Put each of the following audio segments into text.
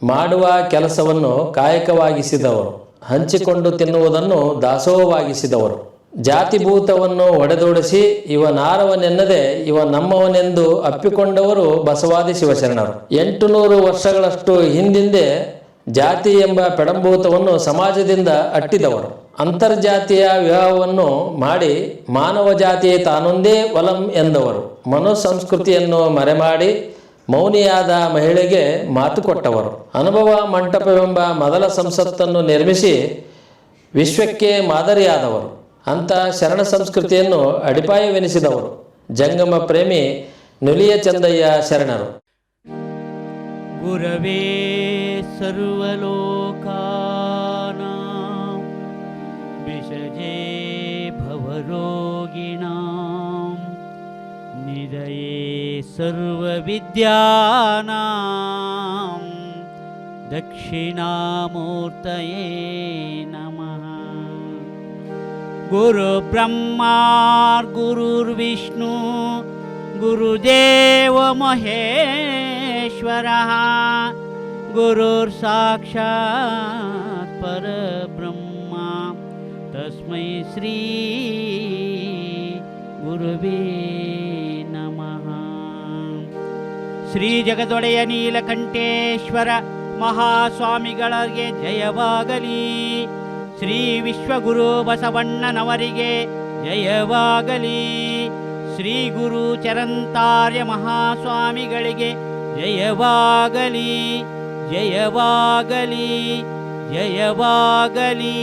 ಮಾಡುವ ಕೆಲಸವನ್ನು ಕಾಯಕವಾಗಿಸಿದವರು, ಹಂಚಿಕೊಂಡು ತಿನ್ನುವುದನ್ನು ದಾಸೋಹವಾಗಿಸಿದವರು, ಜಾತಿಭೂತವನ್ನು ಒಡೆದೊಡಿಸಿ ಇವನಾರವನೆನ್ನದೆ ಇವ ನಮ್ಮವನೆಂದು ಅಪ್ಪಿಕೊಂಡವರು ಬಸವಾದಿ ಶಿವಶರಣರು. 800 ವರ್ಷಗಳಷ್ಟು ಹಿಂದಿಂದೆ ಜಾತಿ ಎಂಬ ಪೆಡಂಭೂತವನ್ನು ಸಮಾಜದಿಂದ ಅಟ್ಟಿದವರು. ಅಂತರ್ಜಾತೀಯ ವಿವಾಹವನ್ನು ಮಾಡಿ ಮಾನವ ಜಾತಿಯೇ ತಾನೊಂದೇ ವಲಂ ಎಂದವರು. ಮನುಸಂಸ್ಕೃತಿಯನ್ನು ಮರೆಮಾಡಿ ಮೌನಿಯಾದ ಮಹಿಳೆಗೆ ಮಾತು ಕೊಟ್ಟವರು. ಅನುಭವ ಮಂಟಪವೆಂಬ ಮೊದಲ ಸಂಸತ್ತನ್ನು ನಿರ್ಮಿಸಿ ವಿಶ್ವಕ್ಕೆ ಮಾದರಿಯಾದವರು. ಅಂಥ ಶರಣ ಸಂಸ್ಕೃತಿಯನ್ನು ಅಡಿಪಾಯವೆನಿಸಿದವರು ಜಂಗಮ ಪ್ರೇಮಿ ನುಲಿಯ ಚಂದಯ್ಯ ಶರಣರು. ಗುರವೇ ಸರ್ವಲೋಕಾನಾಂ ವಿಷಜೇ ಭವರೋಗಿಣಾಂ ನಿಧಯೇ ಸರ್ವವಿದ್ಯಾನಾಂ ದಕ್ಷಿಣಾಮೂರ್ತಯೇ ನಮಃ. ಗುರು ಬ್ರಹ್ಮಾ ಗುರುರ್ವಿಷ್ಣು ಗುರುದೇವ ಮಹೇಶ್ವರಃ ಗುರುರ್ ಸಾಕ್ಷಾತ್ ಪರಬ್ರಹ್ಮ ತಸ್ಮೈ ಶ್ರೀ ಗುರುವೇ ನಮಃ. ಶ್ರೀ ಜಗದೊಡೆಯ ನೀಲಕಂಠೇಶ್ವರ ಮಹಾಸ್ವಾಮಿಗಳಿಗೆ ಜಯವಾಗಲಿ. ಶ್ರೀ ವಿಶ್ವಗುರು ಬಸವಣ್ಣನವರಿಗೆ ಜಯವಾಗಲಿ. ಶ್ರೀ ಗುರು ಚರಂತಾರ್ಯ ಮಹಾಸ್ವಾಮಿಗಳಿಗೆ ಜಯವಾಗಲಿ, ಜಯವಾಗಲಿ, ಜಯವಾಗಲಿ.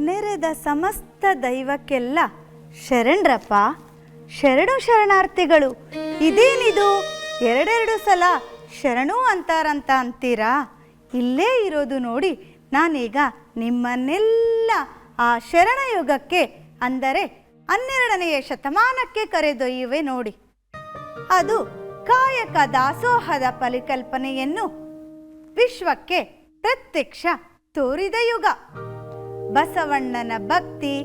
ನೆರೆದ ಸಮಸ್ತ ದೈವಕ್ಕೆಲ್ಲ ಶರಣರಪ್ಪ, ಶರಣು ಶರಣಾರ್ಥಿಗಳು. ಇದೇನಿದು ಎರಡೆರಡು ಸಲ ಶರಣು ಅಂತಾರಂತ ಅಂತೀರಾ? ಇಲ್ಲೇ ಇರೋದು ನೋಡಿ, ನಾನೀಗ ನಿಮ್ಮನ್ನೆಲ್ಲ ಆ ಶರಣಯುಗಕ್ಕೆ, ಅಂದರೆ 12ನೇ ಶತಮಾನಕ್ಕೆ ಕರೆದೊಯ್ಯುವೆ ನೋಡಿ. ಅದು ಕಾಯಕ ದಾಸೋಹದ ಪರಿಕಲ್ಪನೆಯನ್ನು ವಿಶ್ವಕ್ಕೆ ಪ್ರತ್ಯಕ್ಷ ತೋರಿದ ಯುಗ. ಬಸವಣ್ಣನ ಭಕ್ತಿ,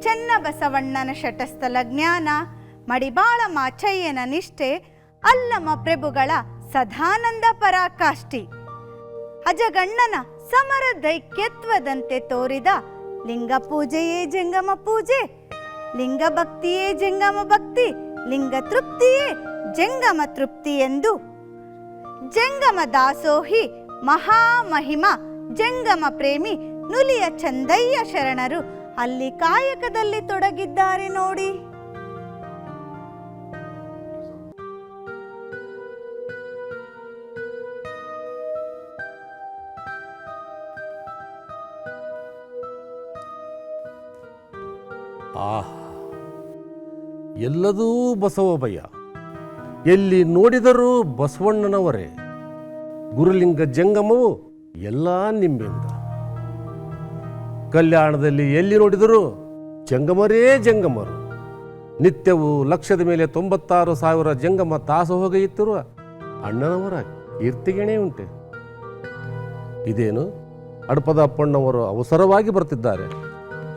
ಚನ್ನಬಸವಣ್ಣನ ಶಟಸ್ಥಲ ಜ್ಞಾನ, ಮಡಿವಾಳ ಮಾಚಯ್ಯನ ನಿಷ್ಠೆ, ಅಲ್ಲಮ ಪ್ರಭುಗಳ ಸದಾನಂದ ಪರಾಕಾಷ್ಠಿ, ಅಜಗಣ್ಣನ ಸಮರ ದೈಕ್ಯತ್ವದಂತೆ ತೋರಿದ ಲಿಂಗ ಪೂಜೆಯೇ ಜಂಗಮ ಪೂಜೆ, ಲಿಂಗ ಭಕ್ತಿಯೇ ಜಂಗಮ ಭಕ್ತಿ, ಲಿಂಗ ತೃಪ್ತಿಯೇ ಜಂಗಮ ತೃಪ್ತಿ ಎಂದು ಜಂಗಮ ದಾಸೋಹಿ ಮಹಾಮಹಿಮ ಜಂಗಮ ಪ್ರೇಮಿ ನುಲಿಯ ಚಂದಯ್ಯ ಶರಣರು ಅಲ್ಲಿ ಕಾಯಕದಲ್ಲಿ ತೊಡಗಿದ್ದಾರೆ ನೋಡಿ. ಎಲ್ಲದೂ ಬಸವಭಯ, ಎಲ್ಲಿ ನೋಡಿದರೂ ಬಸವಣ್ಣನವರೇ. ಗುರುಲಿಂಗ ಜಂಗಮವು ಎಲ್ಲ ನಿಮ್ಮಿಂದ. ಕಲ್ಯಾಣದಲ್ಲಿ ಎಲ್ಲಿ ನೋಡಿದರೂ ಜಂಗಮರೇ ಜಂಗಮರು. ನಿತ್ಯವೂ ಲಕ್ಷದ ಮೇಲೆ 96,000 ಜಂಗಮ ದಾಸೋಹ ಇತ್ತಿರುವ ಅಣ್ಣನವರ ಕೀರ್ತಿಗಣೆ ಉಂಟೆ. ಇದೇನು ಅಡಪದ ಅಪ್ಪಣ್ಣವರು ಅವಸರವಾಗಿ ಬರ್ತಿದ್ದಾರೆ.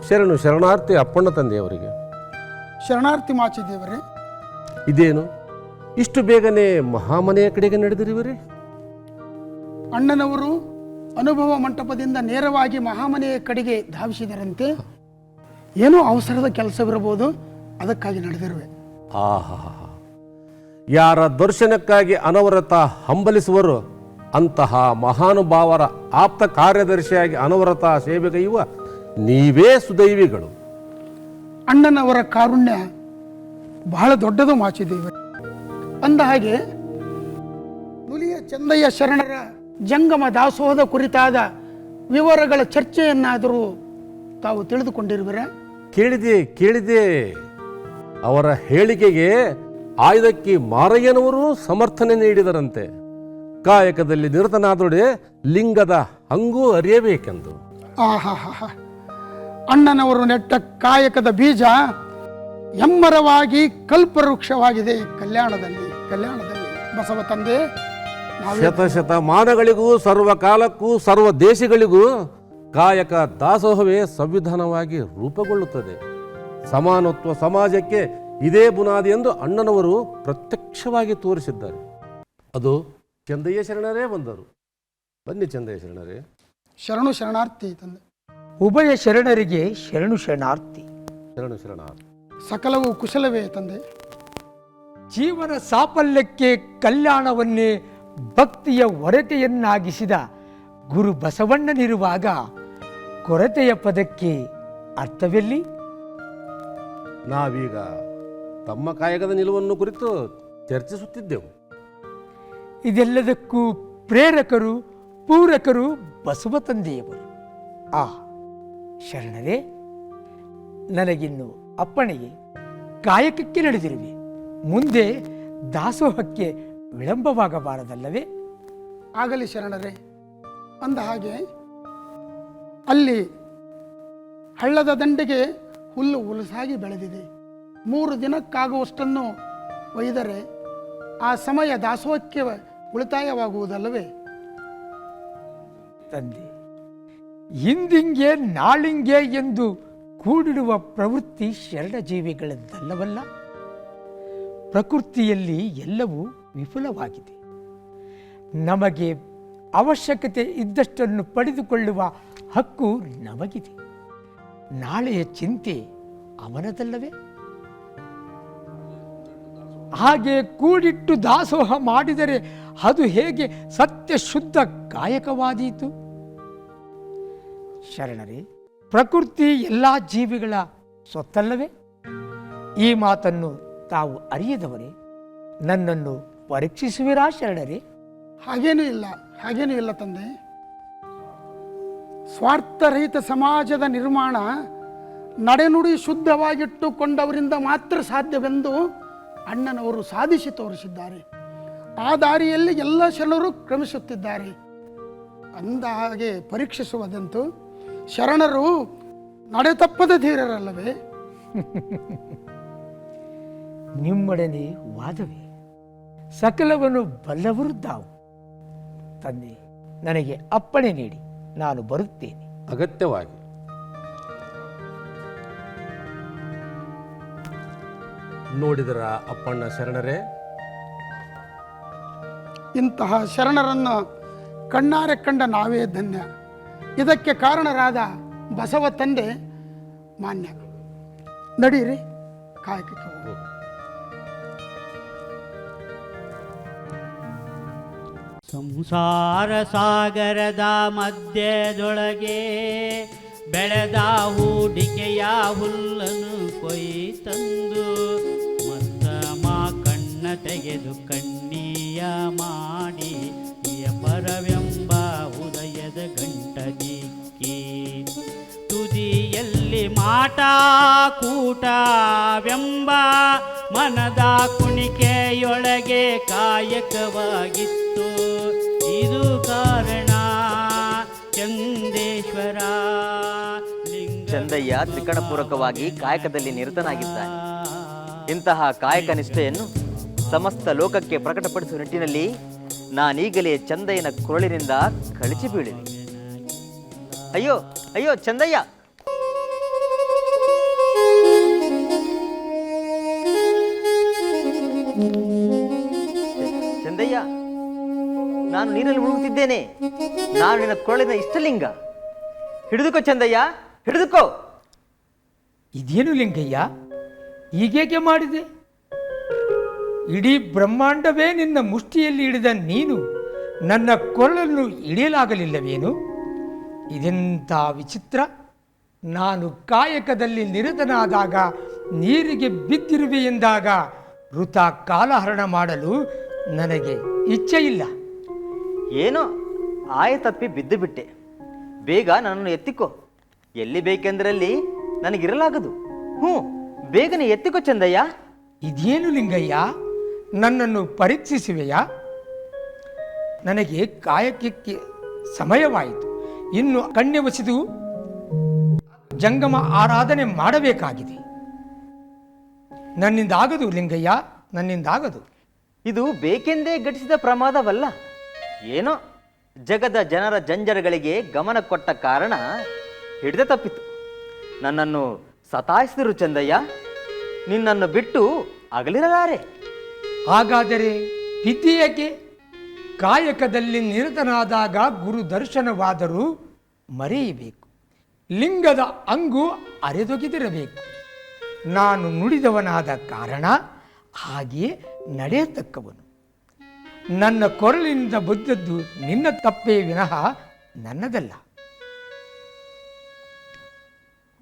ಶರಣು ಶರಣಾರ್ಥಿ ಅಪ್ಪಣ್ಣ ತಂದೆಯವರಿಗೆ. ಶರಣಾರ್ಥಿ ಮಾಚಿದೇವರೇ. ಇದೇನು ಇಷ್ಟು ಬೇಗನೆ ಮಹಾಮನೆಯ ಕಡೆಗೆ ನಡೆದಿರುವಿರಿ? ಅಣ್ಣನವರು ಅನುಭವ ಮಂಟಪದಿಂದ ನೇರವಾಗಿ ಮಹಾಮನೆಯ ಕಡೆಗೆ ಧಾವಿಸಿದರಂತೆ. ಏನೋ ಅವಸರದ ಕೆಲಸವಿರಬಹುದು, ಅದಕ್ಕಾಗಿ ನಡೆದಿರುವೆ. ಆಹಾ, ಯಾರ ದರ್ಶನಕ್ಕಾಗಿ ಅನವರತ ಹಂಬಲಿಸುವರು ಅಂತಹ ಮಹಾನುಭಾವರ ಆಪ್ತ ಕಾರ್ಯದರ್ಶಿಯಾಗಿ ಅನವರತ ಸೇವೆಗೈಯುವ ನೀವೇ ಸುದೈವಿಗಳು. ಅಣ್ಣನವರ ಕಾರುಣ್ಯ ಬಹಳ ದೊಡ್ಡದು ಮಾಚಿದೇವರೇ. ಅಂದ ಹಾಗೆ ನುಲಿಯ ಚಂದಯ್ಯ ಶರಣರ ಜಂಗಮ ದಾಸೋಹದ ಕುರಿತಾದ ವಿವರಗಳ ಚರ್ಚೆಯನ್ನಾದರೂ ತಾವು ತಿಳಿದುಕೊಂಡಿರುವಿರ? ಕೇಳಿದೆ. ಅವರ ಹೇಳಿಕೆಗೆ ಆಯುಧಕ್ಕೆ ಮಾರಯ್ಯನವರು ಸಮರ್ಥನೆ ನೀಡಿದರಂತೆ. ಕಾಯಕದಲ್ಲಿ ನಿರತನಾದೊಡೆ ಲಿಂಗದ ಹಂಗೂ ಅರಿಯಬೇಕೆಂದು. ಆಹಾ, ಅಣ್ಣನವರು ನೆಟ್ಟ ಕಾಯಕದ ಬೀಜ ಎಮ್ಮರವಾಗಿ ಕಲ್ಪವೃಕ್ಷವಾಗಿದೆ ಕಲ್ಯಾಣದಲ್ಲಿ ಬಸವ ತಂದೆ. ಶತಶತಮಾನಗಳಿಗೂ ಸರ್ವಕಾಲಕ್ಕೂ ಸರ್ವ ದೇಶಗಳಿಗೂ ಕಾಯಕ ದಾಸೋಹವೇ ಸಂವಿಧಾನವಾಗಿ ರೂಪುಗೊಳ್ಳುತ್ತದೆ. ಸಮಾನತ್ವ ಸಮಾಜಕ್ಕೆ ಇದೇ ಬುನಾದಿ ಎಂದು ಅಣ್ಣನವರು ಪ್ರತ್ಯಕ್ಷವಾಗಿ ತೋರಿಸಿದ್ದಾರೆ. ಅದು ಚಂದಯ್ಯ ಶರಣರೇ ಬಂದರು. ಬನ್ನಿ ಚಂದಯ್ಯ ಶರಣರೇ. ಶರಣು ಶರಣಾರ್ಥಿ ತಂದೆ. ಉಭಯ ಶರಣರಿಗೆ ಶರಣು ಶರಣಾರ್ಥಿ. ಶರಣು ಶರಣಾರ್ಥಿ. ಸಕಲವು ಕುಶಲವೇ ತಂದೆ. ಜೀವನ ಸಾಫಲ್ಯಕ್ಕೆ ಕಲ್ಯಾಣವನ್ನೇ ಭಕ್ತಿಯ ಹೊರತೆಯನ್ನಾಗಿಸಿದ ಗುರು ಬಸವಣ್ಣನಿರುವಾಗ ಕೊರತೆಯ ಪದಕ್ಕೆ ಅರ್ಥವೆಲ್ಲಿ? ನಾವೀಗ ತಮ್ಮ ಕಾಯಕದ ನಿಲುವನ್ನು ಕುರಿತು ಚರ್ಚಿಸುತ್ತಿದ್ದೆವು. ಇದೆಲ್ಲದಕ್ಕೂ ಪ್ರೇರಕರು ಪೂರಕರು ಬಸವ ತಂದೆಯವರು. ಆ ಶರಣರೇ, ನನಗಿನ್ನು ಅಪ್ಪಣೆಗೆ ಕಾಯಕಕ್ಕೆ ನಡೆದಿರುವೆ. ಮುಂದೆ ದಾಸೋಹಕ್ಕೆ ವಿಳಂಬವಾಗಬಾರದಲ್ಲವೇ? ಆಗಲಿ ಶರಣರೇ. ಅಂದ ಹಾಗೆ ಅಲ್ಲಿ ಹಳ್ಳದ ದಂಡೆಗೆ ಹುಲ್ಲು ಹುಲಸಾಗಿ ಬೆಳೆದಿದೆ. 3 ದಿನಕ್ಕಾಗುವಷ್ಟನ್ನು ಒಯ್ದರೆ ಆ ಸಮಯ ದಾಸೋಹಕ್ಕೆ ಉಳಿತಾಯವಾಗುವುದಲ್ಲವೇ? ತಂದೆ, ಹಿಂದಿಂಗೆ ನಾಳಿಂಗೆ ಎಂದು ಕೂಡಿಡುವ ಪ್ರವೃತ್ತಿ ಶರಣ ಜೀವಿಗಳದ್ದಲ್ಲವಲ್ಲ. ಪ್ರಕೃತಿಯಲ್ಲಿ ಎಲ್ಲವೂ ವಿಫುಲವಾಗಿದೆ. ನಮಗೆ ಅವಶ್ಯಕತೆ ಇದ್ದಷ್ಟನ್ನು ಪಡೆದುಕೊಳ್ಳುವ ಹಕ್ಕು ನಮಗಿದೆ. ನಾಳೆಯ ಚಿಂತೆ ಅವನದಲ್ಲವೇ? ಹಾಗೆ ಕೂಡಿಟ್ಟು ದಾಸೋಹ ಮಾಡಿದರೆ ಅದು ಹೇಗೆ ಸತ್ಯ ಶುದ್ಧ ಕಾಯಕವಾದೀತು? ಶರಣರೇ, ಪ್ರಕೃತಿ ಎಲ್ಲ ಜೀವಿಗಳ ಸ್ವತ್ತಲ್ಲವೇ? ಈ ಮಾತನ್ನು ತಾವು ಅರಿಯದವರೇ ನನ್ನನ್ನು ಪರೀಕ್ಷಿಸುವಿರಾ ಶರಣರೇ? ಹಾಗೇನೂ ಇಲ್ಲ ತಂದೆ. ಸ್ವಾರ್ಥರಹಿತ ಸಮಾಜದ ನಿರ್ಮಾಣ ನಡೆನುಡಿ ಶುದ್ಧವಾಗಿಟ್ಟುಕೊಂಡವರಿಂದ ಮಾತ್ರ ಸಾಧ್ಯವೆಂದು ಅಣ್ಣನವರು ಸಾಧಿಸಿ ತೋರಿಸಿದ್ದಾರೆ. ಆ ದಾರಿಯಲ್ಲಿ ಎಲ್ಲ ಶರಣರು ಕ್ರಮಿಸುತ್ತಿದ್ದಾರೆ. ಅಂದ ಹಾಗೆ ಪರೀಕ್ಷಿಸುವುದಂತೂ ಶರಣರು ನಡೆತಪ್ಪದ ಧೀರರಲ್ಲವೇ? ನಿಮ್ಮೊಡನೆ ವಾದವೇ? ಸಕಲವನ್ನು ಬಲ್ಲವರು ತಾವು. ತಂದೆ, ನನಗೆ ಅಪ್ಪಣೆ ನೀಡಿ, ನಾನು ಬರುತ್ತೇನೆ. ಅಗತ್ಯವಾಗಿ. ನೋಡಿದರ ಅಪ್ಪಣ್ಣ ಶರಣರೇ, ಇಂತಹ ಶರಣರನ್ನು ಕಣ್ಣಾರೆ ಕಂಡ ನಾವೇ ಧನ್ಯ. ಇದಕ್ಕೆ ಕಾರಣರಾದ ಬಸವ ತಂದೆ ಮಾನ್ಯ. ನಡೀರಿ, ಕಾಯಕಕ್ಕೆ ಹೋಗು. ಸಂಸಾರ ಸಾಗರದ ಮಧ್ಯದೊಳಗೆ ಬೆಳೆದ ಹೂಡಿಕೆಯ ಹುಲ್ಲನ್ನು ಕೊಯ್ತಂದು ಮತ್ತಮ ಕಣ್ಣ ತೆಗೆದು ಕಣ್ಣೀಯ ಮಾಡಿ ಪರವೆಂಬ ಉದಯದ ಗಂಟದಿಕ್ಕಿ ತುದಿಯಲ್ಲಿ ಮಾಟ ಕೂಟವೆಂಬ ಮನದ ಕುಣಿಕೆಯೊಳಗೆ ಕಾಯಕವಾಗಿತ್ತು. ಇದು ಕಾರಣ ಚಂದೇಶ್ವರ ಚಂದಯ್ಯ ತ್ರಿಕಣಪೂರ್ವಕವಾಗಿ ಕಾಯಕದಲ್ಲಿ ನಿರತನಾಗಿದ್ದಾನೆ. ಇಂತಹ ಕಾಯಕ ನಿಷ್ಠೆಯನ್ನು ಸಮಸ್ತ ಲೋಕಕ್ಕೆ ಪ್ರಕಟಪಡಿಸುವ ನಿಟ್ಟಿನಲ್ಲಿ ನಾನೀಗಲೇ ಚಂದಯ್ಯನ ಕೊರಳಿನಿಂದ ಕಳಚಿ ಬೀಳಿದೆ. ಅಯ್ಯೋ ಅಯ್ಯೋ ಚಂದಯ್ಯ! ಚಂದಯ್ಯ, ನಾನು ನೀರಲ್ಲಿ ಮುಳುಗುತ್ತಿದ್ದೇನೆ. ನಾನು ನಿನ್ನ ಕೊರಳಿನ ಇಷ್ಟಲಿಂಗ. ಹಿಡಿದುಕೋ ಚಂದಯ್ಯ, ಹಿಡಿದುಕೋ. ಇದೇನು ಲಿಂಗಯ್ಯ, ಹೀಗೇಕೆ ಮಾಡಿದೆ? ಇಡೀ ಬ್ರಹ್ಮಾಂಡವೇ ನಿನ್ನ ಮುಷ್ಟಿಯಲ್ಲಿ ಹಿಡಿದ ನೀನು ನನ್ನ ಕೊರಳನ್ನು ಹಿಡಿಯಲಾಗಲಿಲ್ಲವೇನು? ಇದೆಂಥ ವಿಚಿತ್ರ! ನಾನು ಕಾಯಕದಲ್ಲಿ ನಿರತನಾದಾಗ ನೀರಿಗೆ ಬಿದ್ದಿರುವೆ ಎಂದಾಗ ವೃಥಾ ಕಾಲಹರಣ ಮಾಡಲು ನನಗೆ ಇಚ್ಛೆ ಇಲ್ಲ. ಏನೋ ಆಯತಪ್ಪಿ ಬಿದ್ದು ಬಿಟ್ಟೆ. ಬೇಗ ನನ್ನನ್ನು ಎತ್ತಿಕೋ. ಎಲ್ಲಿ ಬೇಕೆಂದರಲ್ಲಿ ನನಗಿರಲಾಗದು. ಬೇಗನೆ ಎತ್ತಿಕೋ ಚಂದಯ್ಯ. ಇದೇನು ಲಿಂಗಯ್ಯ, ನನ್ನನ್ನು ಪರೀಕ್ಷಿಸುವೆಯಾ? ನನಗೆ ಕಾಯಕಕ್ಕೆ ಸಮಯವಾಯಿತು. ಇನ್ನು ಕಣ್ಯವಸಿದು ಜಂಗಮ ಆರಾಧನೆ ಮಾಡಬೇಕಾಗಿದೆ. ನನ್ನಿಂದಾಗದು ಲಿಂಗಯ್ಯ, ನನ್ನಿಂದಾಗದು. ಇದು ಬೇಕೆಂದೇ ಘಟಿಸಿದ ಪ್ರಮಾದವಲ್ಲ. ಏನೋ ಜಗದ ಜನರ ಜಂಜಡಗಳಿಗೆ ಗಮನ ಕೊಟ್ಟ ಕಾರಣ ಹಿಡಿದ ತಪ್ಪಿತು. ನನ್ನನ್ನು ಸತಾಯಿಸಿದರು ಚಂದಯ್ಯ. ನಿನ್ನನ್ನು ಬಿಟ್ಟು ಅಗಲಿರಲಾರೆ. ಹಾಗಾದರೆ ಬಿದ್ದಿ ಏಕೆ? ಕಾಯಕದಲ್ಲಿ ನಿರತನಾದಾಗ ಗುರು ದರ್ಶನವಾದರೂ ಮರೆಯಬೇಕು. ಲಿಂಗದ ಅಂಗು ಅರೆದೊಗೆದಿರಬೇಕು. ನಾನು ನುಡಿದವನಾದ ಕಾರಣ ಹಾಗೆಯೇ ನಡೆಯತಕ್ಕವನು. ನನ್ನ ಕೊರಳಿನಿಂದ ಬದ್ದದ್ದು ನಿನ್ನ ತಪ್ಪೇ ವಿನಃ ನನ್ನದಲ್ಲ.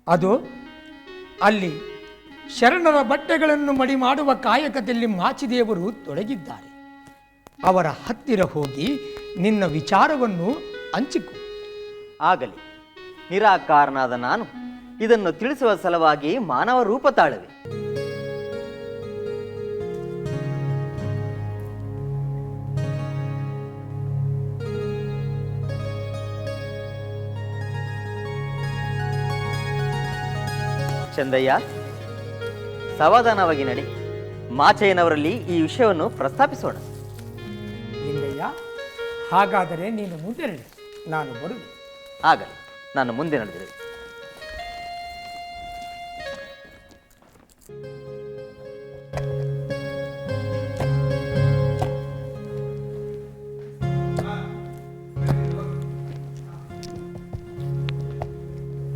ಅದು ಅಲ್ಲಿ ಶರಣರ ಬಟ್ಟೆಗಳನ್ನು ಮಡಿ ಮಾಡುವ ಕಾಯಕದಲ್ಲಿ ಮಾಚಿದೇವರು ತೊಡಗಿದ್ದಾರೆ. ಅವರ ಹತ್ತಿರ ಹೋಗಿ ನಿನ್ನ ವಿಚಾರವನ್ನು ಹಂಚಿಕೊ. ಆಗಲಿ, ನಿರಾಕಾರನಾದ ನಾನು ಇದನ್ನು ತಿಳಿಸುವ ಸಲುವಾಗಿ ಮಾನವ ರೂಪ ತಾಳುವೆ. ಚಂದಯ್ಯ, ಸಮಾಧಾನವಾಗಿ ನಡಿ. ಮಾಚಯ್ಯನವರಲ್ಲಿ ಈ ವಿಷಯವನ್ನು ಪ್ರಸ್ತಾಪಿಸೋಣ. ಲಿಂಗಯ್ಯ, ಹಾಗಾದರೆ ನೀನು ಮುಂದೆ ನಡೆ, ನಾನು ಬರುವೆ. ಆಗಲಿ, ನಾನು ಮುಂದೆ ನಡೆದಿರುವೆ.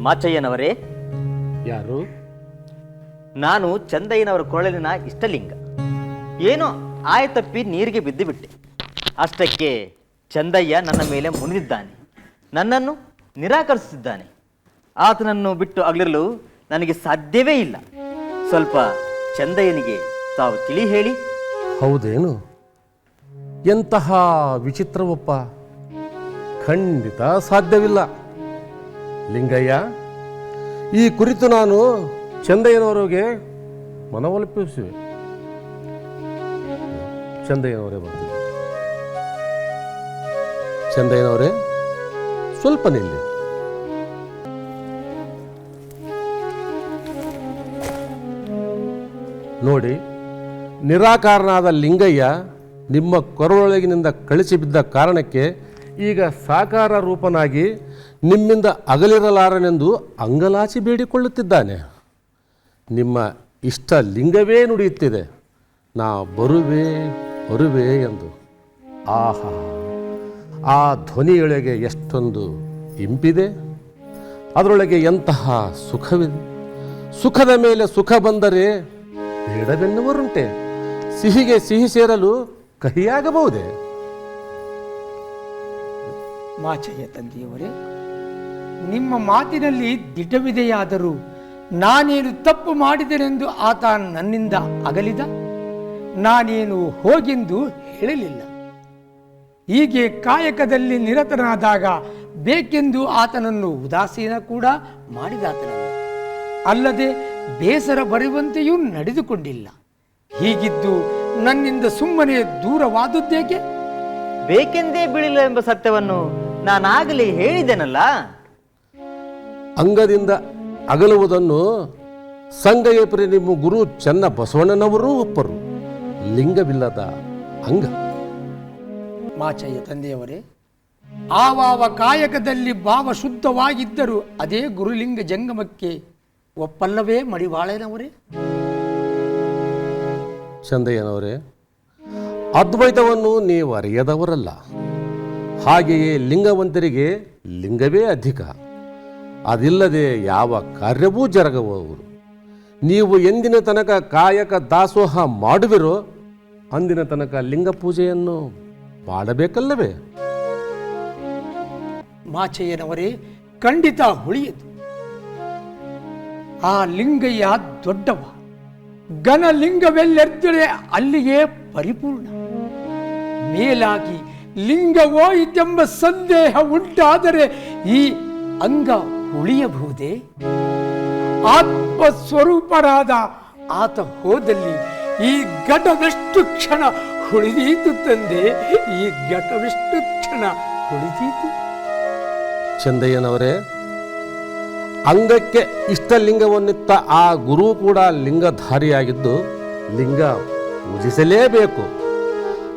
ಮಾಚಯ್ಯನವರೇ, ಯಾರು? ನಾನು ಚಂದಯ್ಯನವರ ಕೊರಳಿನ ಇಷ್ಟಲಿಂಗ. ಏನೋ ಆಯತಪ್ಪಿ ನೀರಿಗೆ ಬಿದ್ದು ಬಿಟ್ಟೆ. ಅಷ್ಟಕ್ಕೆ ಚಂದಯ್ಯ ನನ್ನ ಮೇಲೆ ಮುನಿದಿದ್ದಾನೆ, ನನ್ನನ್ನು ನಿರಾಕರಿಸುತ್ತಿದ್ದಾನೆ. ಆತನನ್ನು ಬಿಟ್ಟು ಅಗಲಿರಲು ನನಗೆ ಸಾಧ್ಯವೇ ಇಲ್ಲ. ಸ್ವಲ್ಪ ಚಂದಯ್ಯನಿಗೆ ತಾವು ತಿಳಿ ಹೇಳಿ. ಹೌದೇನು? ಎಂತಹ ವಿಚಿತ್ರವಪ್ಪ! ಖಂಡಿತ ಸಾಧ್ಯವಿಲ್ಲ ಲಿಂಗಯ್ಯ. ಈ ಕುರಿತು ನಾನು ಚಂದಯ್ಯನವರಿಗೆ ಮನವೊಲಿಪಿಸುವೆ. ಚಂದಯ್ಯನವರೇ ಬರ್ತೀನಿ. ಚಂದಯ್ಯನವರೇ, ಸ್ವಲ್ಪ ನಿಲ್ಲಿ. ನೋಡಿ, ನಿರಾಕಾರನಾದ ಲಿಂಗಯ್ಯ ನಿಮ್ಮ ಕೊರಳೊಳಗಿನಿಂದ ಕಳಿಸಿ ಬಿದ್ದ ಕಾರಣಕ್ಕೆ ಈಗ ಸಾಕಾರ ರೂಪನಾಗಿ ನಿಮ್ಮಿಂದ ಅಗಲಿರಲಾರನೆಂದು ಅಂಗಲಾಚಿ ಬೇಡಿಕೊಳ್ಳುತ್ತಿದ್ದಾನೆ. ನಿಮ್ಮ ಇಷ್ಟ ಲಿಂಗವೇ ನುಡಿಯುತ್ತಿದೆ, ನಾ ಬರುವೆ ಬರುವೆ ಎಂದು. ಆಹಾ, ಆ ಧ್ವನಿಯೊಳಗೆ ಎಷ್ಟೊಂದು ಇಂಪಿದೆ, ಅದರೊಳಗೆ ಎಂತಹ ಸುಖವಿದೆ. ಸುಖದ ಮೇಲೆ ಸುಖ ಬಂದರೆ ಬೇಡವೆನ್ನುವರುಂಟೆ, ಸಿಹಿಗೆ ಸಿಹಿ ಸೇರಲು ಕಹಿಯಾಗಬಹುದೇ? ಮಾಚಯ್ಯ ತಂದೆಯವರೇ, ನಿಮ್ಮ ಮಾತಿನಲ್ಲಿ ದಿಟವಿದೆಯಾದರೂ ನಾನೇನು ತಪ್ಪು ಮಾಡಿದೆನೆಂದು ಆತ ನನ್ನಿಂದ ಅಗಲಿದ? ನಾನೇನು ಹೋಗೆಂದು ಹೇಳಲಿಲ್ಲ. ಹೀಗೆ ಕಾಯಕದಲ್ಲಿ ನಿರತನಾದಾಗ ಬೇಕೆಂದು ಆತನನ್ನು ಉದಾಸೀನ ಕೂಡ ಮಾಡಿದಾತನಲ್ಲ. ಅಲ್ಲದೆ ಬೇಸರ ಬರುವಂತೆಯೂ ನಡೆದುಕೊಂಡಿಲ್ಲ. ಹೀಗಿದ್ದು ನನ್ನಿಂದ ಸುಮ್ಮನೆ ದೂರವಾದುದ್ದೇಕೆ? ಬೇಕೆಂದೇ ಬೀಳಿಲ್ಲ ಎಂಬ ಸತ್ಯವನ್ನು ನಾನಾಗಲೇ ಹೇಳಿದೆನಲ್ಲ. ಅಂಗದಿಂದ ಅಗಲುವುದನ್ನು ಸಂಗಯಪುರಿ ನಿಮ್ಮ ಗುರು ಚೆನ್ನ ಬಸವಣ್ಣನವರೂ ಒಪ್ಪರು. ಲಿಂಗವಿಲ್ಲದ ಅಂಗ. ಮಾಚಯ್ಯ ತಂದೆಯವರೇ, ಆವಾವ ಕಾಯಕದಲ್ಲಿ ಭಾವ ಶುದ್ಧವಾಗಿದ್ದರೂ ಅದೇ ಗುರುಲಿಂಗ ಜಂಗಮಕ್ಕೆ ಒಪ್ಪಲ್ಲವೇ ಮಡಿವಾಳನವರೇ? ಚಂದಯ್ಯನವರೇ, ಅದ್ವೈತವನ್ನು ನೀವು ಅರಿಯದವರಲ್ಲ. ಹಾಗೆಯೇ ಲಿಂಗವಂತರಿಗೆ ಲಿಂಗವೇ ಅಧಿಕ. ಅದಿಲ್ಲದೆ ಯಾವ ಕಾರ್ಯವೂ ಜರಗಬಹುದು. ನೀವು ಎಂದಿನ ತನಕ ಕಾಯಕ ದಾಸೋಹ ಮಾಡುವಿರೋ ಅಂದಿನ ತನಕ ಲಿಂಗ ಪೂಜೆಯನ್ನು ಮಾಡಬೇಕಲ್ಲವೇ? ಮಾಚಯ್ಯನವರೇ, ಖಂಡಿತ ಉಳಿಯದು. ಆ ಲಿಂಗಯ್ಯ ದೊಡ್ಡವ. ಘನಲಿಂಗವೆಲ್ಲೆದ್ದರೆ ಅಲ್ಲಿಯೇ ಪರಿಪೂರ್ಣ. ಮೇಲಾಗಿ ಲಿಂಗವೋಯಿತೆಂಬ ಸಂದೇಹ ಉಂಟಾದರೆ ಈ ಅಂಗ ಉಳಿಯಬಹುದೇ? ಆತ್ಮಸ್ವರೂಪರಾದ ಆತ ಹೋದಲ್ಲಿ ಈ ಘಟವೆಷ್ಟು ಕ್ಷಣ ಉಳಿದೀತು ತಂದೆ, ಈ ಘಟವೆಷ್ಟು ಕ್ಷಣ ಉಳಿದೀತು. ಚಂದಯ್ಯನವರೇ, ಅಂಗಕ್ಕೆ ಇಷ್ಟಲಿಂಗವನ್ನಿತ್ತ ಆ ಗುರು ಕೂಡ ಲಿಂಗಧಾರಿಯಾಗಿದ್ದು ಲಿಂಗ ಪೂಜಿಸಲೇಬೇಕು.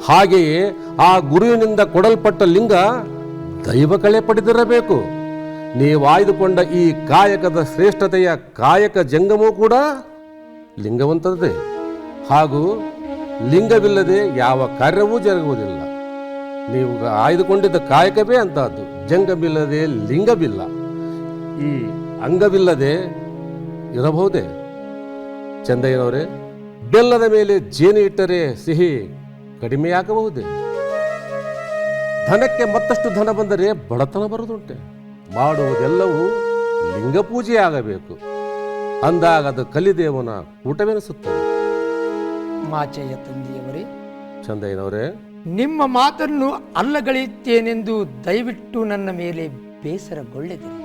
ಹಾಗೆಯೇ ಆ ಗುರುವಿನಿಂದ ಕೊಡಲ್ಪಟ್ಟ ಲಿಂಗ ದೈವ ಕಳೆ ಪಡೆದಿರಬೇಕು. ನೀವಾಯ್ದುಕೊಂಡ ಈ ಕಾಯಕದ ಶ್ರೇಷ್ಠತೆಯ ಕಾಯಕ ಜಂಗಮೂ ಕೂಡ ಲಿಂಗವಂತದ್ದೇ. ಹಾಗೂ ಲಿಂಗವಿಲ್ಲದೆ ಯಾವ ಕಾರ್ಯವೂ ಜರುಗುವುದಿಲ್ಲ. ನೀವು ಆಯ್ದುಕೊಂಡಿದ್ದ ಕಾಯಕವೇ ಅಂತಹದ್ದು. ಜಂಗವಿಲ್ಲದೆ ಲಿಂಗವಿಲ್ಲ, ಈ ಅಂಗವಿಲ್ಲದೆ ಇರಬಹುದೇ? ಚಂದಯ್ಯನವರೇ, ಬೆಲ್ಲದ ಮೇಲೆ ಜೇನು ಇಟ್ಟರೆ ಸಿಹಿ ಕಡಿಮೆಯಾಗಬಹುದೇ? ಧನಕ್ಕೆ ಮತ್ತಷ್ಟು ಧನ ಬಂದರೆ ಬಡತನ ಬರುವುದುಂಟೆ. ಮಾಡುವುದೆಲ್ಲವೂ ಲಿಂಗ ಪೂಜೆ ಆಗಬೇಕು. ಅಂದಾಗ ಅದು ಕಲಿದೇವನ ಕೂಟವೆನಿಸುತ್ತದೆ. ಮಾಚಯ್ಯ ತಂದೆಯವರೇ, ಚಂದಯ್ಯನವರೇ, ನಿಮ್ಮ ಮಾತನ್ನು ಅಲ್ಲಗಳೆಯುತ್ತೇನೆಂದು ದಯವಿಟ್ಟು ನನ್ನ ಮೇಲೆ ಬೇಸರಗೊಳ್ಳಿದಿರಿ.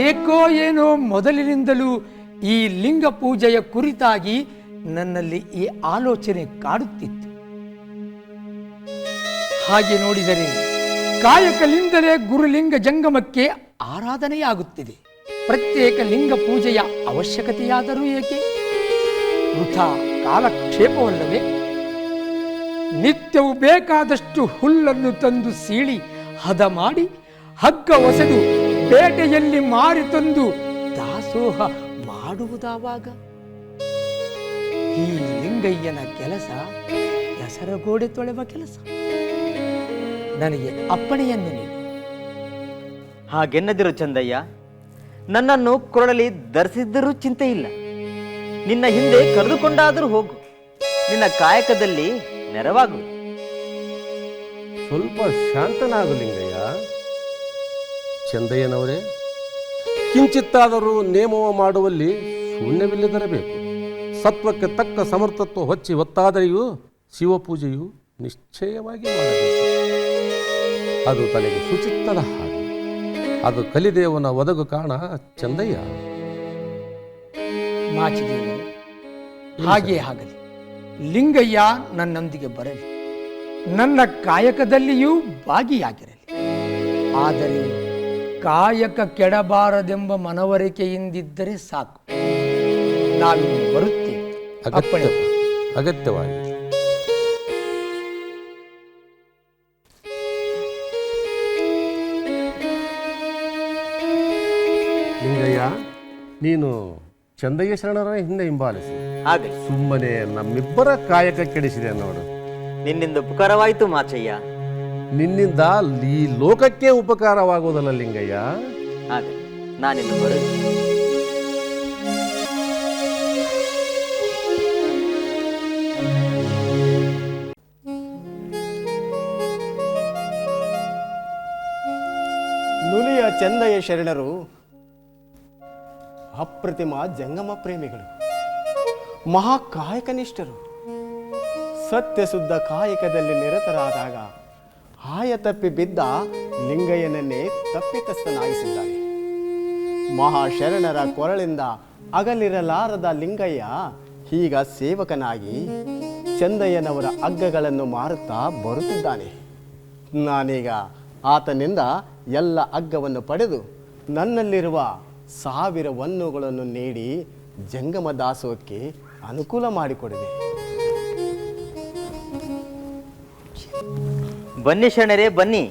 ಏಕೋ ಏನೋ ಮೊದಲಿನಿಂದಲೂ ಈ ಲಿಂಗ ಪೂಜೆಯ ಕುರಿತಾಗಿ ನನ್ನಲ್ಲಿ ಈ ಆಲೋಚನೆ ಕಾಡುತ್ತಿತ್ತು. ಹಾಗೆ ನೋಡಿದರೆ ಕಾಯಕಲಿಂದಲೇ ಗುರುಲಿಂಗ ಜಂಗಮಕ್ಕೆ ಆರಾಧನೆಯಾಗುತ್ತಿದೆ. ಪ್ರತ್ಯೇಕ ಲಿಂಗ ಪೂಜೆಯ ಅವಶ್ಯಕತೆಯಾದರೂ ಏಕೆ? ವೃಥಾ ಕಾಲಕ್ಷೇಪವಲ್ಲವೇ? ನಿತ್ಯವೂ ಬೇಕಾದಷ್ಟು ಹುಲ್ಲನ್ನು ತಂದು ಸೀಳಿ ಹದ ಮಾಡಿ ಹಗ್ಗ ಒಸೆದು ಪೇಟೆಯಲ್ಲಿ ಮಾರಿ ತಂದು ದಾಸೋಹ ಮಾಡುವುದಾವಾಗ? ಈ ಲಿಂಗಯ್ಯನ ಕೆಲಸ ಹೆಸರಗೋಡೆ ತೊಳೆವ ಕೆಲಸ. ನನಗೆ ಅಪ್ಪಣೆಯನ್ನು ನೀಡಿ. ಹಾಗೆನ್ನದಿರು ಚಂದಯ್ಯ. ನನ್ನನ್ನು ಕೊರಳಲ್ಲಿ ಧರಿಸಿದ್ದರೂ ಚಿಂತೆ ಇಲ್ಲ. ನಿನ್ನ ಹಿಂದೆ ಕರೆದುಕೊಂಡಾದರೂ ಹೋಗು. ನಿನ್ನ ಕಾಯಕದಲ್ಲಿ ನೆರವಾಗು. ಸ್ವಲ್ಪ ಶಾಂತನಾಗು ಲಿಂಗಯ್ಯ. ಚಂದಯ್ಯನವರೇ, ಕಿಂಚಿತ್ತಾದರೂ ನೇಮವ ಮಾಡುವಲ್ಲಿ ಶೂನ್ಯವಿಲ್ಲದಿರಬೇಕು. ಸತ್ವಕ್ಕೆ ತಕ್ಕ ಸಮರ್ಥತ್ವ ಹೊಚ್ಚಿ ಒತ್ತಾದರೆಯೂ ಶಿವಪೂಜೆಯು ನಿಶ್ಚಯವಾಗಿ ಮಾಡಬೇಕು. ಅದು ತಲೆಗೆ ಸುಚಿತ್ತದ ಹಾಗೆ. ಅದು ಕಲಿದೇವನ ಒದಗು ಕಾಣ ಚಂದಯ್ಯ. ಮಾಚಿದೇವರು, ಹಾಗೇ ಆಗಲಿ. ಲಿಂಗಯ್ಯ ನನ್ನೊಂದಿಗೆ ಬರಲಿ, ನನ್ನ ಕಾಯಕದಲ್ಲಿಯೂ ಭಾಗಿಯಾಗಿರಲಿ. ಆದರೆ ಕಾಯಕ ಕೆಡಬಾರದೆಂಬ ಮನವರಿಕೆಯಿಂದಿದ್ದರೆ ಸಾಕು. ನಾವಿನ್ನು ಬರುತ್ತೇವೆ. ಅಗತ್ಯವಾಗಿ ಲಿಂಗಯ್ಯ, ನೀನು ಚಂದಯ್ಯ ಶರಣರ ಹಿಂದೆ ಹಿಂಬಾಲಿಸಿ. ಹಾಗೆ ಸುಮ್ಮನೆ ನಮ್ಮಿಬ್ಬರ ಕಾಯಕ ಕೆಡಿಸಿದೆ ನೋಡು. ನಿನ್ನಿಂದ ಉಪಕಾರವಾಯಿತು ಮಾಚಯ್ಯ. ನಿನ್ನಿಂದ ಈ ಲೋಕಕ್ಕೆ ಉಪಕಾರವಾಗುವುದಲ್ಲ ಲಿಂಗಯ್ಯ. ಹಾಗೆ ನಾನಿನ್ನು ಬರುತ್ತೇನೆ. ನುಲಿಯ ಚಂದಯ್ಯ ಶರಣರು ಅಪ್ರತಿಮ ಜಂಗಮ ಪ್ರೇಮಿಗಳು, ಮಹಾಕಾಯಕನಿಷ್ಠರು. ಸತ್ಯಶುದ್ಧ ಕಾಯಕದಲ್ಲಿ ನಿರತರಾದಾಗ ಆಯ ತಪ್ಪಿ ಬಿದ್ದ ಲಿಂಗಯ್ಯನನ್ನೇ ತಪ್ಪಿತಸ್ಥನಾಗಿಸಿದ್ದಾರೆ. ಮಹಾಶರಣರ ಕೊರಳಿಂದ ಅಗಲಿರಲಾರದ ಲಿಂಗಯ್ಯ ಈಗ ಸೇವಕನಾಗಿ ಚಂದಯ್ಯನವರ ಹಗ್ಗಗಳನ್ನು ಮಾರುತ್ತಾ ಬರುತ್ತಿದ್ದಾನೆ. ನಾನೀಗ ಆತನಿಂದ ಎಲ್ಲ ಹಗ್ಗವನ್ನು ಪಡೆದು ನನ್ನಲ್ಲಿರುವ 1000 ಹೊನ್ನುಗಳನ್ನು ನೀಡಿ ಜಂಗಮ ದಾಸೋಹಕ್ಕೆ ಅನುಕೂಲ ಮಾಡಿಕೊಡುವೆ. ಬನ್ನಿ ಶರಣರೇ, ಬನ್ನಿ.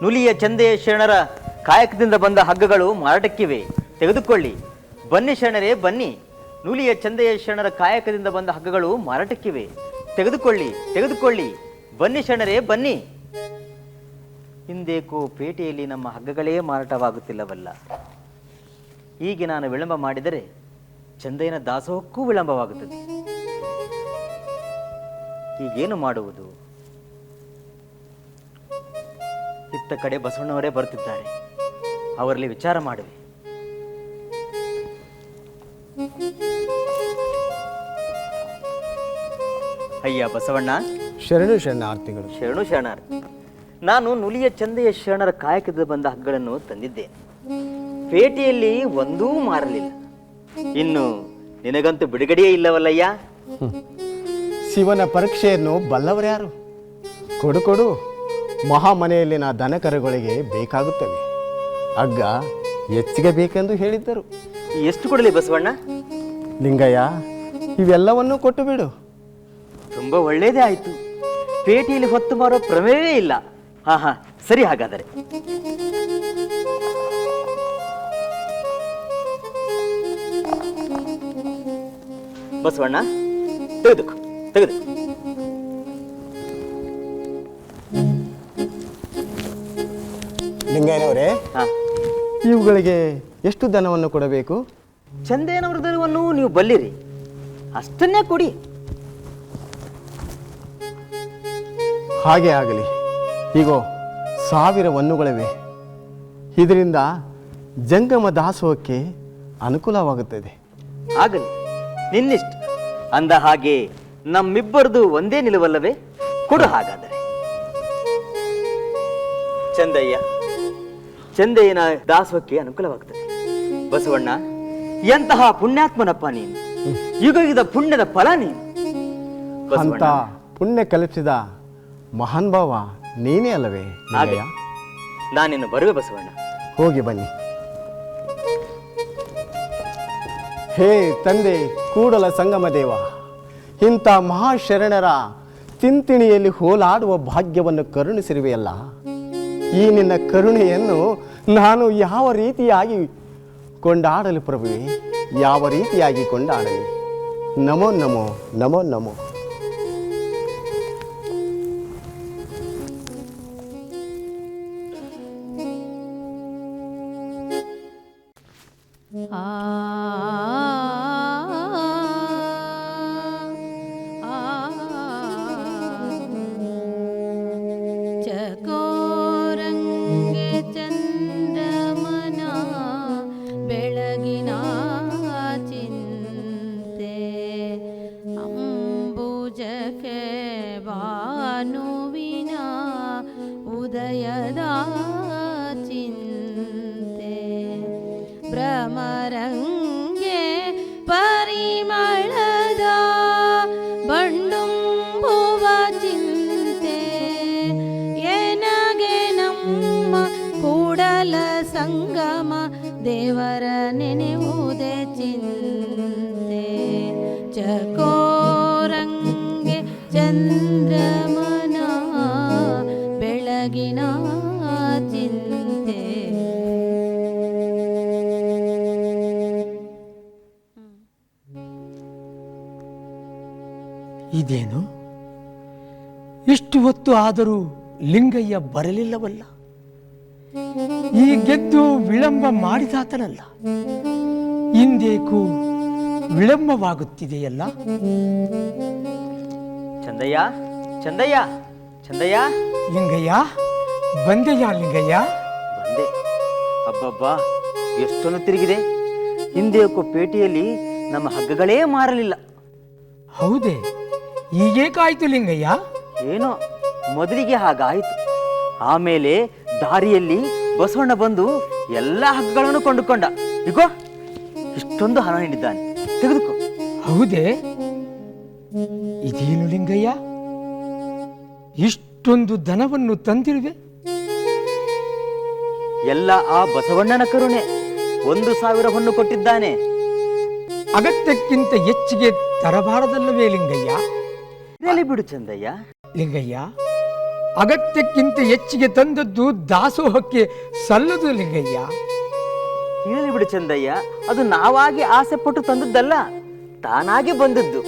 ನುಲಿಯ ಚಂದಯ್ಯ ಶರಣರ ಕಾಯಕದಿಂದ ಬಂದ ಹಗ್ಗಗಳು ಮಾರಾಟಕ್ಕಿವೆ, ತೆಗೆದುಕೊಳ್ಳಿ. ಬನ್ನಿ ಶರಣರೇ, ಬನ್ನಿ. ನುಲಿಯ ಚಂದಯ್ಯ ಶರಣರ ಕಾಯಕದಿಂದ ಬಂದ ಹಗ್ಗಗಳು ಮಾರಾಟಕ್ಕಿವೆ, ತೆಗೆದುಕೊಳ್ಳಿ, ತೆಗೆದುಕೊಳ್ಳಿ. ಬನ್ನಿ ಶರಣರೇ, ಬನ್ನಿ. ಹಿಂದೇಕೋ ಪೇಟೆಯಲ್ಲಿ ನಮ್ಮ ಹಗ್ಗಗಳೇ ಮಾರಾಟವಾಗುತ್ತಿಲ್ಲವಲ್ಲ. ಹೀಗೆ ನಾನು ವಿಳಂಬ ಮಾಡಿದರೆ ಚಂದಯ್ಯನ ದಾಸೋಹಕ್ಕೂ ವಿಳಂಬವಾಗುತ್ತದೆ. ಈಗೇನು ಮಾಡುವುದು? ಇತ್ತ ಕಡೆ ಬಸವಣ್ಣವರೇ ಬರುತ್ತಿದ್ದಾರೆ, ಅವರಲ್ಲಿ ವಿಚಾರ ಮಾಡುವೆ. ಅಯ್ಯ ಬಸವಣ್ಣ, ಶರಣು ಶರಣಾರ್ಥಿಗಳು. ಶರಣು ಶರಣಾರ್ಥಿ. ನಾನು ನುಲಿಯ ಚಂದಯ್ಯ ಶರಣರ ಕಾಯಕದ ಬಂದ ಹಗ್ಗಗಳನ್ನು ತಂದಿದ್ದೇನೆ. ಪೇಟೆಯಲ್ಲಿ ಒಂದೂ ಮಾರಲಿಲ್ಲ. ಇನ್ನು ನಿನಗಂತೂ ಬಿಡುಗಡೆಯೇ ಇಲ್ಲವಲ್ಲಯ್ಯ. ಶಿವನ ಪರೀಕ್ಷೆಯನ್ನು ಬಲ್ಲವರ್ಯಾರು? ಕೊಡು ಕೊಡು. ಮಹಾಮನೆಯಲ್ಲಿನ ದನಕರುಗಳಿಗೆ ಬೇಕಾಗುತ್ತವೆ. ಹಗ್ಗ ಹೆಚ್ಚಿಗೆ ಬೇಕೆಂದು ಹೇಳಿದ್ದರು. ಎಷ್ಟು ಕೊಡಲಿ ಬಸವಣ್ಣ? ಲಿಂಗಯ್ಯ, ಇವೆಲ್ಲವನ್ನೂ ಕೊಟ್ಟು ಬಿಡು. ತುಂಬಾ ಒಳ್ಳೇದೇ ಆಯ್ತು. ಪೇಟೆಯಲ್ಲಿ ಹೊತ್ತು ಮಾರೋ ಪ್ರಮೇಯವೇ ಇಲ್ಲ. ಹಾ ಹಾ, ಸರಿ. ಹಾಗಾದರೆ ಬಸವಣ್ಣ, ತೆಗೆದುಕೋ, ತೆಗೆದುಕೋ. ಲಿಂಗಯ್ಯನವರೇ, ಹಾ, ಇವುಗಳಿಗೆ ಎಷ್ಟು ಧನವನ್ನು ಕೊಡಬೇಕು? ಚಂದೇನವರ ದರವನ್ನು ನೀವು ಬಲ್ಲಿರಿ, ಅಷ್ಟನ್ನೇ ಕೊಡಿ. ಹಾಗೆ ಆಗಲಿ. ಈಗೋ 1000 ಹೊನ್ನುಗಳಿವೆ. ಇದರಿಂದ ಜಂಗಮ ದಾಸೋಹಕ್ಕೆ ಅನುಕೂಲವಾಗುತ್ತದೆ. ಆಗಲಿ, ನಿನ್ನಿಷ್ಟ. ಅಂದ ಹಾಗೆ ನಮ್ಮಿಬ್ಬರದು ಒಂದೇ ನಿಲುವಲ್ಲವೇ? ಕೊಡು ಹಾಗಾದರೆ. ಚಂದಯ್ಯನ ದಾಸೋಹಕ್ಕೆ ಅನುಕೂಲವಾಗುತ್ತದೆ. ಬಸವಣ್ಣ, ಎಂತಹ ಪುಣ್ಯಾತ್ಮನಪ್ಪ ನೀನು, ಯುಗದ ಪುಣ್ಯದ ಫಲ ನೀನು. ಅಂತ ಪುಣ್ಯ ಕಲ್ಪಿಸಿದ ಮಹಾನ್ ಭಾವ ನೀನೇ ಅಲ್ಲವೇ ಹಾಗೆ ಲಿಂಗಯ್ಯ? ನಾನಿನ್ನು ಬರುವೆ ಬಸವಣ್ಣ. ಹೋಗಿ ಬನ್ನಿ. ಹೇ ತಂದೆ ಕೂಡಲ ಸಂಗಮ ದೇವ, ಇಂಥ ಮಹಾಶರಣರ ತಿಂತಿಣಿಯಲ್ಲಿ ಹೋಲಾಡುವ ಭಾಗ್ಯವನ್ನು ಕರುಣಿಸಿರುವೆಯಲ್ಲ. ಈ ನಿನ್ನ ಕರುಣೆಯನ್ನು ನಾನು ಯಾವ ರೀತಿಯಾಗಿ ಕೊಂಡಾಡಲಿ ಪ್ರಭುವೆ, ಯಾವ ರೀತಿಯಾಗಿ ಕೊಂಡಾಡಲಿ? ನಮೋ ನಮೋ ನಮೋ ನಮೋ. ಚಕೋರಂಗೆ ಚಂದ್ರಮನ ಬೆಳಗಿನ ಚಿಂತೆ ಅಂಬುಜಕ್ಕೆ ಭಾನುವಿನ ಉದಯದ ಚಿಂತೆ ಭ್ರಮರಂಗೆ ಪರಿಮಳದ ಬಂಡುಂಬುವ ಚಿಂತೆ ಏನಗೆ ನಮ್ಮ ಕೂಡಲ ಸಂಗಮ ದೇವರ ನೆನೆಯುವುದೇ ಚಿಂತೆ ಚಕೋರಂಗೆ ಚಂದ್ರಮನ ಬೆಳಗಿನ ಚಿಂತೆ. ಇದೇನು ಇಷ್ಟು ಹೊತ್ತು ಆದರೂ ಲಿಂಗಯ್ಯ ಬರಲಿಲ್ಲವಲ್ಲ? ಈ ಗೆದ್ದು ವಿಳಂಬ ಮಾಡಿದಾತನಲ್ಲ, ಇಂದೇಕು ವಿಳಂಬವಾಗುತ್ತಿದೆಯಲ್ಲ? ಚಂದಯ್ಯ, ಚಂದಯ್ಯ, ಚಂದಯ್ಯ. ಲಿಂಗಯ್ಯ, ಬಂದೆಯಾ ಲಿಂಗಯ್ಯ? ಬಂದೆ. ಅಬ್ಬಬ್ಬಾ, ಎಷ್ಟೊಂದು ತಿರುಗಿದೆ. ಹಿಂದೆಯಕ್ಕೂ ಪೇಟೆಯಲ್ಲಿ ನಮ್ಮ ಹಗ್ಗಗಳೇ ಮಾರಲಿಲ್ಲ. ಹೌದೇ? ಈಗೇಕಾಯ್ತು ಲಿಂಗಯ್ಯ? ಏನೋ ಮೊದಲಿಗೆ ಹಾಗಾಯಿತು. ಆಮೇಲೆ ದಾರಿಯಲ್ಲಿ ಬಸವಣ್ಣ ಬಂದು ಎಲ್ಲ ಹಗ್ಗಗಳನ್ನು ಕೊಂಡುಕೊಂಡ. ಇಗೋ ಇಷ್ಟೊಂದು ಹಣ ನೀಡಿದ್ದಾನೆ, ತೆಗೆದುಕೋ. ಹೌದೇ? ಇದೇನು ಲಿಂಗಯ್ಯ, ಇಷ್ಟೊಂದು ಧನವನ್ನು ತಂದಿರುವೆ? ಎಲ್ಲ ಆ ಬಸವಣ್ಣನ ಕರುಣೆ. 1,000 ಹೊನ್ನು ಕೊಟ್ಟಿದ್ದಾನೆ. ಅಗತ್ಯಕ್ಕಿಂತ ಹೆಚ್ಚಿಗೆ ತರಬಾರದಲ್ಲವೇ ಲಿಂಗಯ್ಯ? ಇರಲಿ ಬಿಡು ಚಂದಯ್ಯ. ಲಿಂಗಯ್ಯ, ಅಗತ್ಯಕ್ಕಿಂತ ಹೆಚ್ಚಿಗೆ ತಂದದ್ದು ದಾಸೋಹಕ್ಕೆ ಸಲ್ಲದು ಲಿಂಗಯ್ಯ. ಇರಲಿ ಬಿಡು ಚಂದಯ್ಯ, ಅದು ನಾವಾಗಿ ಆಸೆ ಪಟ್ಟು ತಂದದ್ದಲ್ಲ, ತಾನಾಗೆ ಬಂದದ್ದು.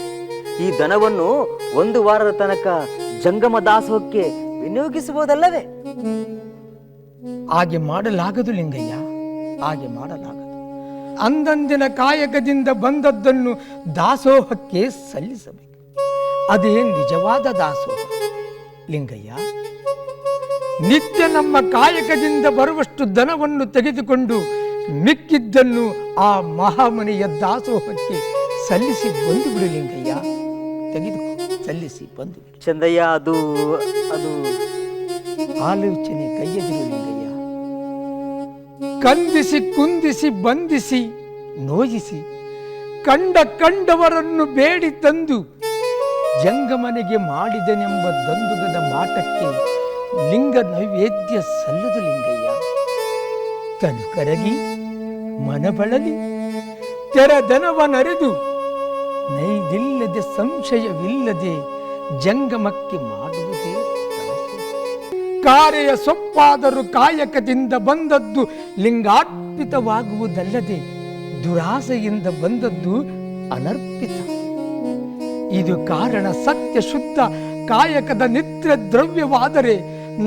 ಈ ಧನವನ್ನು 1 ವಾರದ ತನಕ ಜಂಗಮ ದಾಸೋಹಕ್ಕೆ ವಿನಿಯೋಗಿಸಬಹುದಲ್ಲವೇ? ಹಾಗೆ ಮಾಡಲಾಗದು ಲಿಂಗಯ್ಯ, ಹಾಗೆ ಮಾಡಲಾಗದು. ಅಂದಂದಿನ ಕಾಯಕದಿಂದ ಬಂದದ್ದನ್ನು ದಾಸೋಹಕ್ಕೆ ಸಲ್ಲಿಸಬೇಕು. ಅದೇ ನಿಜವಾದ ದಾಸೋಹ ಲಿಂಗಯ್ಯ. ನಿತ್ಯ ನಮ್ಮ ಕಾಯಕದಿಂದ ಬರುವಷ್ಟು ಧನವನ್ನು ತೆಗೆದುಕೊಂಡು ಮಿಕ್ಕಿದ್ದನ್ನು ಆ ಮಹಾಮನೆಯ ದಾಸೋಹಕ್ಕೆ ಸಲ್ಲಿಸಿ ಬಂದು ಬಿಡು ಲಿಂಗಯ್ಯ. ತೆಗೆದುಕೋ, ಸಲ್ಲಿಸಿ ಬಂದು ಬಿಡು. ಚಂದಯ್ಯ, ಅದು ಅದು ಆಲೋಚನೆ ಕೈಯದಿರು ಲಿಂಗಯ್ಯ. ಕಂದಿಸಿ ಕುಂದಿಸಿ ಬಂಧಿಸಿ ನೋಯಿಸಿ ಕಂಡವರನ್ನು ಬೇಡಿ ತಂದು ಜಂಗಮನೆಗೆ ಮಾಡಿದನೆಂಬ ದಂದುಗದ ಮಾಟಕ್ಕೆ ಲಿಂಗ ನೈವೇದ್ಯ ಸಲ್ಲದು ಲಿಂಗಯ್ಯ. ತನು ಕರಗಿ ಮನಬಳಲಿ ತೆರದನವನರೆದು ನೈದಿಲ್ಲದೆ ಸಂಶಯವಿಲ್ಲದೆ ಜಂಗಮಕ್ಕೆ ಮಾಡುವುದೇ ಕಾರೆಯ ಸೊಪ್ಪಾದರೂ ಕಾಯಕದಿಂದ ಬಂದದ್ದು ಲಿಂಗಾರ್ಪಿತವಾಗುವುದಲ್ಲದೆ ದುರಾಸೆಯಿಂದ ಬಂದದ್ದು ಅನರ್ಪಿತ. ಇದು ಕಾರಣ ಸತ್ಯ ಶುದ್ಧ ಕಾಯಕದ ನಿತ್ಯ ದ್ರವ್ಯವಾದರೆ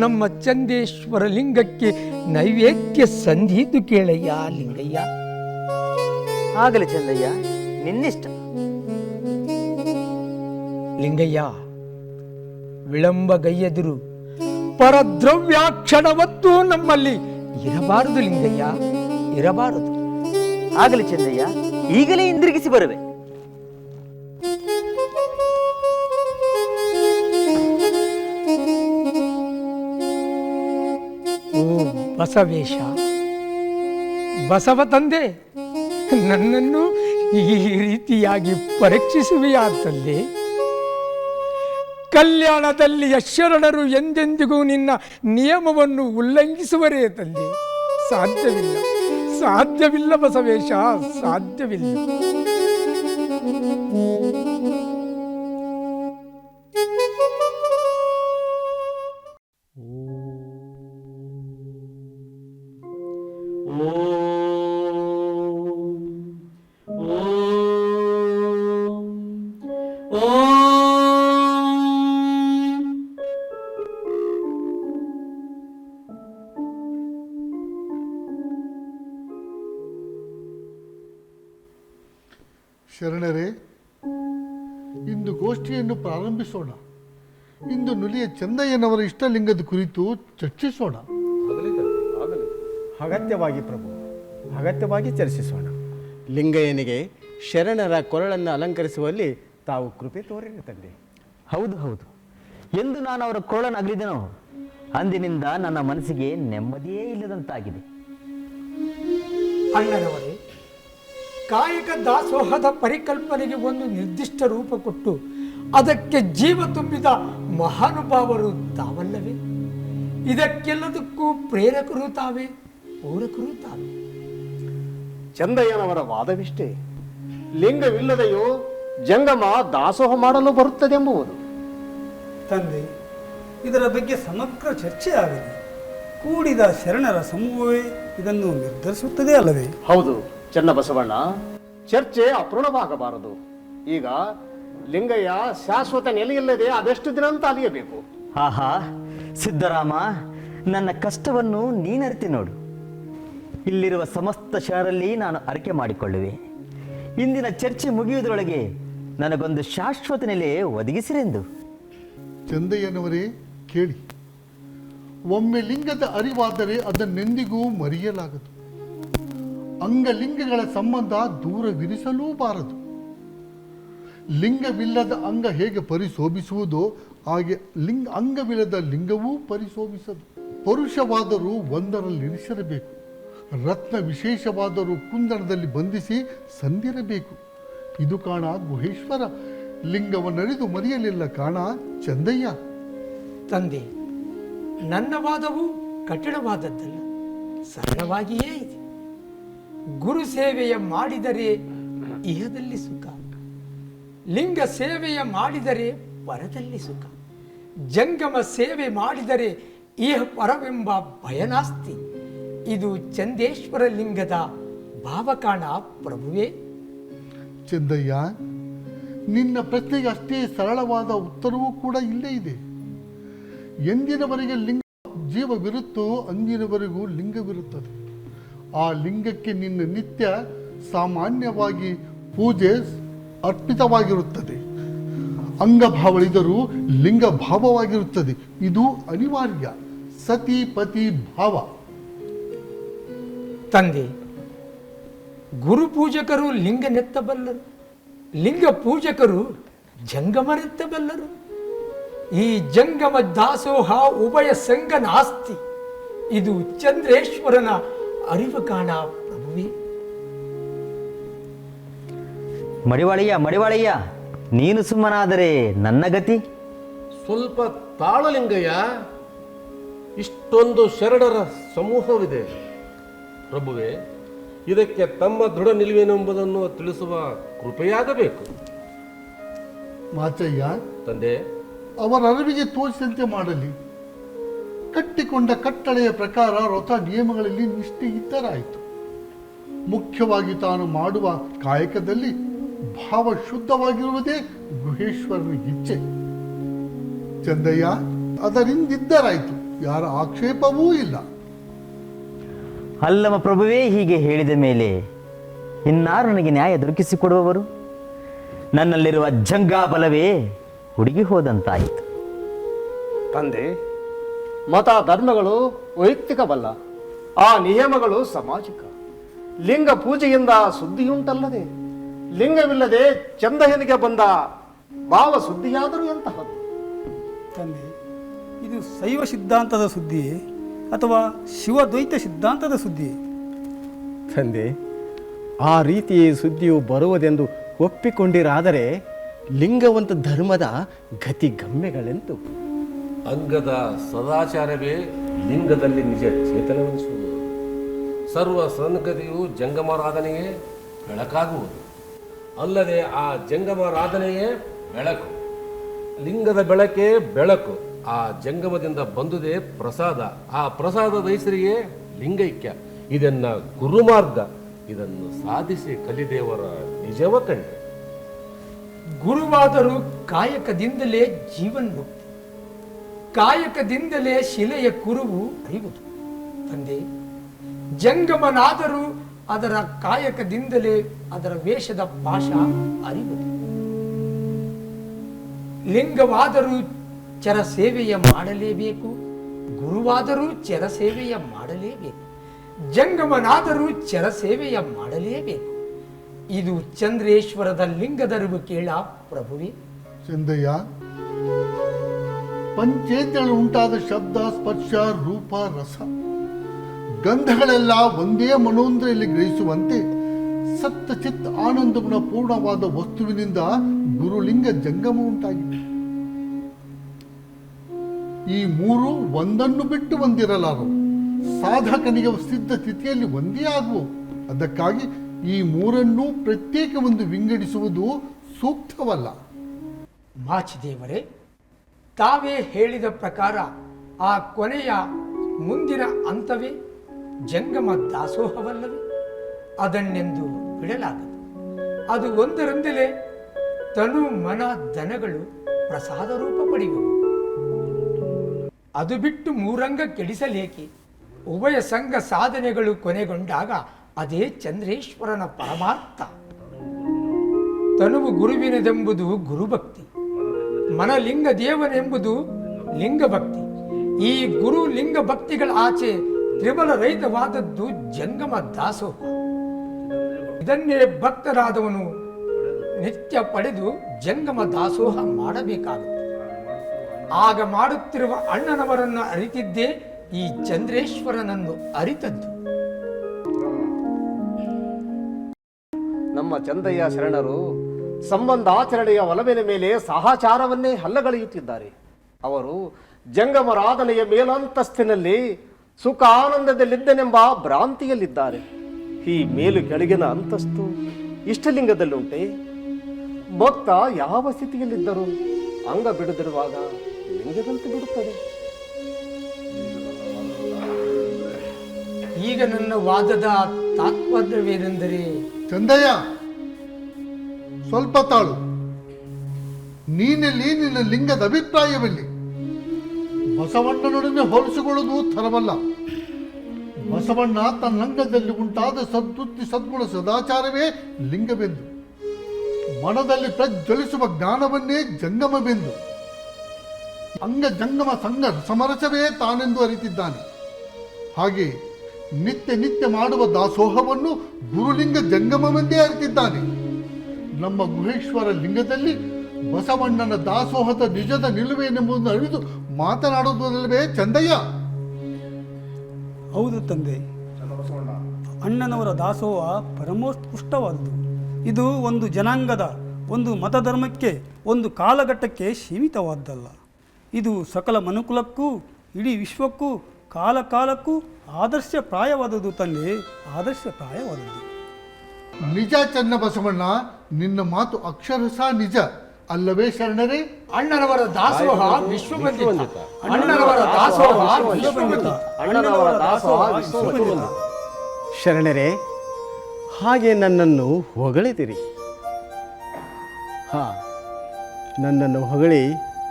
ನಮ್ಮ ಚಂದೇಶ್ವರ ಲಿಂಗಕ್ಕೆ ನೈವೇದ್ಯ ಸಂಧಿದ್ದು ಕೇಳಯ್ಯ ಲಿಂಗಯ್ಯ. ಆಗಲಿ ಚಂದಯ್ಯ, ನಿನ್ನಿಷ್ಟ. ಲಿಂಗಯ್ಯ, ವಿಳಂಬಗೈಯದಿರು. ಪರದ್ರವ್ಯಾಕ್ಷಣವತ್ತೂ ನಮ್ಮಲ್ಲಿ ಇರಬಾರದು ಲಿಂಗಯ್ಯ, ಇರಬಾರದು. ಆಗಲಿ ಚಂದಯ್ಯ, ಈಗಲೇ ಹಿಂದಿರುಗಿಸಿ ಬರುವೆ. ಓ ಬಸವೇಶ, ಬಸವ ತಂದೆ, ನನ್ನನ್ನು ಈ ರೀತಿಯಾಗಿ ಪರೀಕ್ಷಿಸುವೆಯಾದಲ್ಲಿ ಕಲ್ಯಾಣದಲ್ಲಿಯ ಶರಣರು ಎಂದೆಂದಿಗೂ ನಿನ್ನ ನಿಯಮವನ್ನು ಉಲ್ಲಂಘಿಸುವರೇ ತಂದೆ? ಸಾಧ್ಯವಿಲ್ಲ, ಸಾಧ್ಯವಿಲ್ಲ ಬಸವೇಶ, ಸಾಧ್ಯವಿಲ್ಲ. ಶರಣರೇ, ಇಂದು ಗೋಷ್ಠಿಯನ್ನು ಪ್ರಾರಂಭಿಸೋಣ. ಇಂದು ನುಲಿಯ ಚಂದಯ್ಯನವರ ಇಷ್ಟಲಿಂಗದ ಕುರಿತು ಚರ್ಚಿಸೋಣ. ಅಗತ್ಯವಾಗಿ ಪ್ರಭು, ಅಗತ್ಯವಾಗಿ ಚರ್ಚಿಸೋಣ. ಲಿಂಗಯ್ಯನಿಗೆ ಶರಣರ ಕೊರಳನ್ನು ಅಲಂಕರಿಸುವಲ್ಲಿ ತಾವು ಕೃಪೆ ತೋರಿರಿ ತಂದೆ. ಹೌದು ಹೌದು, ಎಂದು ನಾನು ಅವರ ಕೊರಳನ್ನು ಅಗಲಿದೆನೋ ಅಂದಿನಿಂದ ನನ್ನ ಮನಸ್ಸಿಗೆ ನೆಮ್ಮದಿಯೇ ಇಲ್ಲದಂತಾಗಿದೆ. ಅಣ್ಣನವರೇ, ಕಾಯಕ ದಾಸೋಹದ ಪರಿಕಲ್ಪನೆಗೆ ಒಂದು ನಿರ್ದಿಷ್ಟ ರೂಪ ಕೊಟ್ಟು ಅದಕ್ಕೆ ಜೀವ ತುಂಬಿದ ಮಹಾನುಭಾವರು ತಾವಲ್ಲವೇ? ಇದಕ್ಕೆಲ್ಲದಕ್ಕೂ ಪ್ರೇರಕರು ತಾವೇ, ಪೂರಕರು ತಾವೇ. ಚಂದಯ್ಯನವರ ವಾದವಿಷ್ಟೇ. ಲಿಂಗವಿಲ್ಲದೆಯೋ ಜಂಗಮ ದಾಸೋಹ ಮಾಡಲು ಬರುತ್ತದೆಂಬುವುದು. ತಂದೆ, ಇದರ ಬಗ್ಗೆ ಸಮಗ್ರ ಚರ್ಚೆ ಆಗಲಿ. ಕೂಡಿದ ಶರಣರ ಸಮೂಹವೇ ಇದನ್ನು ನಿರ್ಧರಿಸುತ್ತದೆ ಅಲ್ಲವೇ? ಹೌದು ಚನ್ನಬಸವಣ್ಣ, ಚರ್ಚೆ ಅಪೂರ್ಣವಾಗಬಾರದು. ಈಗ ಲಿಂಗಯ್ಯ ಶಾಶ್ವತ ನೆಲೆಯಿಲ್ಲದೆ ಅದೆಷ್ಟು ದಿನ ಅಂತ ಅಲಿಯಬೇಕು? ಆಹಾ ಸಿದ್ದರಾಮ, ನನ್ನ ಕಷ್ಟವನ್ನು ನೀನರಿತಿ ನೋಡು. ಇಲ್ಲಿರುವ ಸಮಸ್ತ ಶಹರಲ್ಲಿ ನಾನು ಅರಿಕೆ ಮಾಡಿಕೊಳ್ಳುವೆ. ಇಂದಿನ ಚರ್ಚೆ ಮುಗಿಯುವುದರೊಳಗೆ ನನಗೊಂದು ಶಾಶ್ವತ ನೆಲೆ ಒದಗಿಸಿರೆಂದು. ಚಂದಯ್ಯನವರೇ ಕೇಳಿ, ಒಮ್ಮೆ ಲಿಂಗದ ಅರಿವಾದರೆ ಅದನ್ನೆಂದಿಗೂ ಮರೆಯಲಾಗದು. ಅಂಗಲಿಂಗಗಳ ಸಂಬಂಧ ದೂರವಿರಿಸಲೂಬಾರದು. ಲಿಂಗವಿಲ್ಲದ ಅಂಗ ಹೇಗೆ ಪರಿಶೋಭಿಸುವುದೋ ಹಾಗೆ ಅಂಗವಿಲ್ಲದ ಲಿಂಗವೂ ಪರಿಶೋಭಿಸದು. ಪರುಷವಾದರೂ ಒಂದರಲ್ಲಿರಿಸಿರಬೇಕು, ರತ್ನ ವಿಶೇಷವಾದರೂ ಕುಂದಣದಲ್ಲಿ ಬಂಧಿಸಿ ಸಂದಿರಬೇಕು. ಇದು ಕಾಣ ಗುಹೇಶ್ವರ, ಲಿಂಗವನ್ನರಿದು ಮರೆಯಲಿಲ್ಲ ಕಾಣ ಚಂದಯ್ಯ. ತಂದೆ, ನನ್ನ ವಾದವು ಕಠಿಣವಾದದ್ದಲ್ಲ, ಸರಳವಾಗಿಯೇ ಇದೆ. ಗುರು ಸೇವೆಯ ಮಾಡಿದರೆ ಇಹದಲ್ಲಿ ಸುಖ, ಲಿಂಗ ಸೇವೆಯ ಮಾಡಿದರೆ ಪರದಲ್ಲಿ ಸುಖ, ಜಂಗಮ ಸೇವೆ ಮಾಡಿದರೆ ಇಹ ಪರವೆಂಬ ಭಯನಾಸ್ತಿ. ಇದು ಚಂದೇಶ್ವರ ಲಿಂಗದ ಭಾವಕಾಣ ಪ್ರಭುವೇ. ಚಂದಯ್ಯ, ನಿನ್ನ ಪ್ರಶ್ನೆಗೆ ಅಷ್ಟೇ ಸರಳವಾದ ಉತ್ತರವೂ ಕೂಡ ಇಲ್ಲೇ ಇದೆ. ಎಂದಿನವರೆಗೆ ಲಿಂಗ ಜೀವವಿರುತ್ತೋ ಅಂದಿನವರೆಗೂ ಲಿಂಗವಿರುತ್ತದೆ. ಆ ಲಿಂಗಕ್ಕೆ ನಿನ್ನ ನಿತ್ಯ ಸಾಮಾನ್ಯವಾಗಿ ಪೂಜೆ ಅರ್ಪಿತವಾಗಿರುತ್ತದೆ. ಅಂಗಭಾವಳಿದರೂ ಲಿಂಗ ಭಾವವಾಗಿರುತ್ತದೆ. ಇದು ಅನಿವಾರ್ಯ. ಸತಿ ಪತಿ ಭಾವ. ತಂದೆ, ಗುರು ಪೂಜಕರು ಲಿಂಗನೆತ್ತಬಲ್ಲರು, ಲಿಂಗ ಪೂಜಕರು ಜಂಗಮನೆತ್ತಬಲ್ಲರು. ಈ ಜಂಗಮ ದಾಸೋಹ ಉಭಯ ಸಂಗನ ಆಸ್ತಿ. ಇದು ಚಂದ್ರೇಶ್ವರನ ಅರಿವು ಕಾಣ ಪ್ರಭುವೇ. ಮಡಿವಾಳಯ್ಯ, ನೀನು ಸುಮ್ಮನಾದರೆ ನನ್ನ ಗತಿ? ಸ್ವಲ್ಪ ತಾಳಲಿಂಗಯ್ಯ, ಇಷ್ಟೊಂದು ಶರಣರ ಸಮೂಹವಿದೆ. ಪ್ರಭುವೇ, ಇದಕ್ಕೆ ತಮ್ಮ ದೃಢ ನಿಲುವೇನೆಂಬುದನ್ನು ತಿಳಿಸುವ ಕೃಪೆಯಾಗಬೇಕು. ಮಾಚಯ್ಯ ತಂದೆ, ಅವರ ಅರಿವಿಗೆ ತೋರಿಸಿದಂತೆ ಮಾಡಲಿ. ಕಟ್ಟಿಕೊಂಡ ಕಟ್ಟಳೆಯ ಪ್ರಕಾರ ವ್ರತ ನಿಯಮಗಳಲ್ಲಿ ನಿಷ್ಠೆ ಇದ್ದರಾಯಿತು. ಮುಖ್ಯವಾಗಿ ತಾನು ಮಾಡುವ ಕಾಯಕದಲ್ಲಿ ಭಾವ ಶುದ್ಧವಾಗಿರುವುದೇ ಗುಹೇಶ್ವರನ ಇಚ್ಛೆ. ಚಂದಯ್ಯ, ಅದರಿಂದಿದ್ದರಾಯಿತು. ಯಾರ ಆಕ್ಷೇಪವೂ ಇಲ್ಲ. ಅಲ್ಲವ ಪ್ರಭುವೇ ಹೀಗೆ ಹೇಳಿದ ಮೇಲೆ ಇನ್ನಾರು ನನಗೆ ನ್ಯಾಯ ದೊರಕಿಸಿಕೊಡುವವರು? ನನ್ನಲ್ಲಿರುವ ಜಂಗಾಬಲವೇ ಹುಡುಗಿ ಹೋದಂತಾಯಿತು. ತಂದೆ, ಮತ ಧರ್ಮಗಳು ವೈಯಕ್ತಿಕವಲ್ಲ, ಆ ನಿಯಮಗಳು ಸಾಮಾಜಿಕ. ಲಿಂಗ ಪೂಜೆಯಿಂದ ಸುದ್ದಿಯುಂಟಲ್ಲದೆ, ಲಿಂಗವಿಲ್ಲದೆ ಚಂದಹನಿಗೆ ಬಂದ ಭಾವ ಸುದ್ದಿಯಾದರೂ ಎಂತಹದ್ದು? ತಂದೆ, ಇದು ಶೈವ ಸಿದ್ಧಾಂತದ ಸುದ್ದಿಯೇ ಅಥವಾ ಶಿವದ್ವೈತ ಸಿದ್ಧಾಂತದ ಸುದ್ದಿಯೇ? ತಂದೆ, ಆ ರೀತಿ ಸುದ್ದಿಯು ಬರುವುದೆಂದು ಒಪ್ಪಿಕೊಂಡಿರಾದರೆ ಲಿಂಗವಂತ ಧರ್ಮದ ಗತಿಗಮ್ಯಗಳೆಂತು? ಅಂಗದ ಸದಾಚಾರವೇ ಲಿಂಗದಲ್ಲಿ ನಿಜ ಚೇತನವೆನಿಸುವುದು. ಸರ್ವ ಸಂಗತಿಯು ಜಂಗಮಾರಾಧನೆಯೇ ಬೆಳಕಾಗುವುದು, ಅಲ್ಲದೆ ಆ ಜಂಗಮಾರಾಧನೆಯೇ ಬೆಳಕು. ಲಿಂಗದ ಬೆಳಕೇ ಬೆಳಕು. ಆ ಜಂಗಮದಿಂದ ಬಂದುದೇ ಪ್ರಸಾದ. ಆ ಪ್ರಸಾದದ ಹೆಸರಿಗೆ ಲಿಂಗೈಕ್ಯ. ಇದನ್ನ ಗುರುಮಾರ್ಗ. ಇದನ್ನು ಸಾಧಿಸಿ ಕಲಿದೇವರ ನಿಜವ ಕಂಡೆ. ಗುರುವಾದರೂ ಕಾಯಕದಿಂದಲೇ ಜೀವನ್ಮುಕ್ತಿ, ಕಾಯಕದಿಂದಲೇ ಶಿಲೆಯ ಕುರುವು ಅರಿವುದು. ತಂದೆ, ಜಂಗಮನಾದರೂ ಅದರ ಕಾಯಕದಿಂದಲೇ ಅದರ ವೇಷದ ಪಾಶ ಅರಿವುದು. ಲಿಂಗವಾದರೂ ಚರ ಸೇವೆಯ ಮಾಡಲೇಬೇಕು, ಗುರುವಾದರೂ ಚರ ಸೇವೆಯ ಮಾಡಲೇಬೇಕು, ಜಂಗಮನಾದರೂ ಚರ ಸೇವೆಯ ಮಾಡಲೇಬೇಕು. ಇದು ಚಂದ್ರೇಶ್ವರದ ಲಿಂಗದರಿವು ಕೇಳ ಪ್ರಭುವೇ. ಚಂದಯ್ಯ, ಪಂಚೇಂದ್ರಗಳು ಉಂಟಾದ ಶಬ್ದ, ಸ್ಪರ್ಶ, ರೂಪ, ರಸ, ಗಂಧಗಳೆಲ್ಲ ಒಂದೇ ಮನೋಂದ್ರೆಯಲ್ಲಿ ಗ್ರಹಿಸುವಂತೆ ಸತ್ತ ಚಿತ್ತ ಆನಂದಗುಣ ಪೂರ್ಣವಾದ ವಸ್ತುವಿನಿಂದ ಗುರುಲಿಂಗ ಜಂಗಮ ಉಂಟಾಗಿದೆ. ಈ ಮೂರು ಒಂದನ್ನು ಬಿಟ್ಟು ಒಂದಿರಲಾರವು. ಸಾಧಕನಿಗೆ ಸಿದ್ಧ ಸ್ಥಿತಿಯಲ್ಲಿ ಒಂದೇ ಆಗುವು. ಅದಕ್ಕಾಗಿ ಈ ಮೂರನ್ನೂ ಪ್ರತ್ಯೇಕ ಒಂದು ವಿಂಗಡಿಸುವುದು ಸೂಕ್ತವಲ್ಲ. ಮಾಚಿದೇವರೇ, ತಾವೇ ಹೇಳಿದ ಪ್ರಕಾರ ಆ ಕೊನೆಯ ಮುಂದಿನ ಹಂತವೇ ಜಂಗಮ ದಾಸೋಹವಲ್ಲವೇ? ಅದನ್ನೆಂದು ಬಿಡಲಾಗದು. ಅದು ಒಂದರಿಂದಲೇ ತನು ಮನ ಧನಗಳು ಪ್ರಸಾದ ರೂಪ ಪಡೆಯುವು. ಅದು ಬಿಟ್ಟು ಮೂರಂಗ ಕೆಡಿಸಲೇಕೆ? ಉಭಯ ಸಂಘ ಸಾಧನೆಗಳು ಕೊನೆಗೊಂಡಾಗ ಅದೇ ಚಂದ್ರೇಶ್ವರನ ಪರಮಾರ್ಥ. ತನುವು ಗುರುವಿನದೆಂಬುದು ಗುರುಭಕ್ತಿ, ಮನಲಿಂಗ ದೇವನೆಂಬುದು ಲಿಂಗಭಕ್ತಿ. ಈ ಗುರು ಲಿಂಗ ಭಕ್ತಿಗಳ ಆಚೆ ತ್ರಿಬಲ ರಹಿತವಾದದ್ದು ಜಂಗಮ ದಾಸೋಹ. ಇದನ್ನೇ ಭಕ್ತರಾದವನು ನಿತ್ಯ ಪಡೆದು ಜಂಗಮ ದಾಸೋಹ ಮಾಡಬೇಕಾಗುತ್ತೆ. ಆಗ ಮಾಡುತ್ತಿರುವ ಅಣ್ಣನವರನ್ನು ಅರಿತಿದ್ದೇ ಈ ಚಂದ್ರೇಶ್ವರನನ್ನು ಅರಿತದ್ದು. ನಮ್ಮ ಚಂದಯ್ಯ ಶರಣರು ಸಂಬಂಧಾಚರಣೆಯ ಒಲವಿನ ಮೇಲೆ ಸಹಚಾರವನ್ನೇ ಹಲ್ಲಗಳೆಯುತ್ತಿದ್ದಾರೆ. ಅವರು ಜಂಗಮರಾಧನೆಯ ಮೇಲಂತಸ್ತಿನಲ್ಲಿ ಸುಖ ಆನಂದದಲ್ಲಿದ್ದನೆಂಬ ಭ್ರಾಂತಿಯಲ್ಲಿದ್ದಾರೆ. ಈ ಮೇಲು ಕೆಳಗಿನ ಅಂತಸ್ತು ಇಷ್ಟಲಿಂಗದಲ್ಲುಂಟೆ? ಭಕ್ತ ಯಾವ ಸ್ಥಿತಿಯಲ್ಲಿದ್ದರೂ ಅಂಗ ಬಿಡದಿರುವಾಗ ಲಿಂಗದಂತೆ ಬಿಡುತ್ತದೆ. ಈಗ ನನ್ನ ವಾದದ ತಾತ್ಪರ್ಯವೇನೆಂದರೆ, ಚಂದಯ್ಯ, ಸ್ವಲ್ಪ ತಾಳು. ನೀನೆಲ್ಲಿ ನಿನ್ನ ಲಿಂಗದ ಅಭಿಪ್ರಾಯವೆಲ್ಲಿ? ಬಸವಣ್ಣನೊಡನೆ ಹೋಲಿಸಿಕೊಳ್ಳುವುದು ಥರವಲ್ಲ. ಬಸವಣ್ಣ ತನ್ನಂಗದಲ್ಲಿ ಉಂಟಾದ ಸದ್ಬುದ್ಧಿ ಸದ್ಗುಣ ಸದಾಚಾರವೇ ಲಿಂಗವೆಂದು, ಮನದಲ್ಲಿ ಪ್ರಜ್ವಲಿಸುವ ಜ್ಞಾನವನ್ನೇ ಜಂಗಮವೆಂದು, ಅಂಗ ಜಂಗಮ ಸಂಗ ಸಮರಸವೇ ತಾನೆಂದು ಅರಿತಿದ್ದಾನೆ. ಹಾಗೆ ನಿತ್ಯ ನಿತ್ಯ ಮಾಡುವ ದಾಸೋಹವನ್ನು ಗುರುಲಿಂಗ ಜಂಗಮವೆಂದೇ ಅರಿತಿದ್ದಾನೆ. ನಮ್ಮ ಗುಹೇಶ್ವರ ಲಿಂಗದಲ್ಲಿ ಬಸವಣ್ಣನ ದಾಸೋಹದ ನಿಜದ ನಿಲುವೇನೆಂಬುದನ್ನು ಅರಿದು ಮಾತನಾಡುವುದಲ್ಲವೇ ಚಂದಯ್ಯ? ಹೌದು ತಂದೆ, ಅಣ್ಣನವರ ದಾಸೋಹ ಪರಮೋತ್ಕೃಷ್ಟವಾದುದು. ಇದು ಒಂದು ಜನಾಂಗದ, ಒಂದು ಮತಧರ್ಮಕ್ಕೆ, ಒಂದು ಕಾಲಘಟ್ಟಕ್ಕೆ ಸೀಮಿತವಾದ್ದಲ್ಲ. ಇದು ಸಕಲ ಮನುಕುಲಕ್ಕೂ ಇಡೀ ವಿಶ್ವಕ್ಕೂ ಕಾಲ ಕಾಲಕ್ಕೂ ಆದರ್ಶಪ್ರಾಯವಾದದ್ದು ತಂದೆ, ಆದರ್ಶಪ್ರಾಯವಾದದ್ದು. ನಿಜ ಚನ್ನ ಬಸವಣ್ಣ, ನಿನ್ನ ಮಾತು ಅಕ್ಷರಶ ನಿಜ ಅಲ್ಲವೇ ಶರಣರೇ? ಅಣ್ಣನವರ ದಾಸೋಹ ವಿಶ್ವವಂದಿತ. ಅಣ್ಣನವರ ದಾಸೋಹ ವಿಶ್ವವಂದಿತ. ಅಣ್ಣನವರ ದಾಸೋಹ ವಿಶ್ವವಂದಿತ. ಶರಣರೇ, ಹಾಗೆ ನನ್ನನ್ನು ಹೊಗಳಿದಿರಿ. ನನ್ನನ್ನು ಹೊಗಳಿ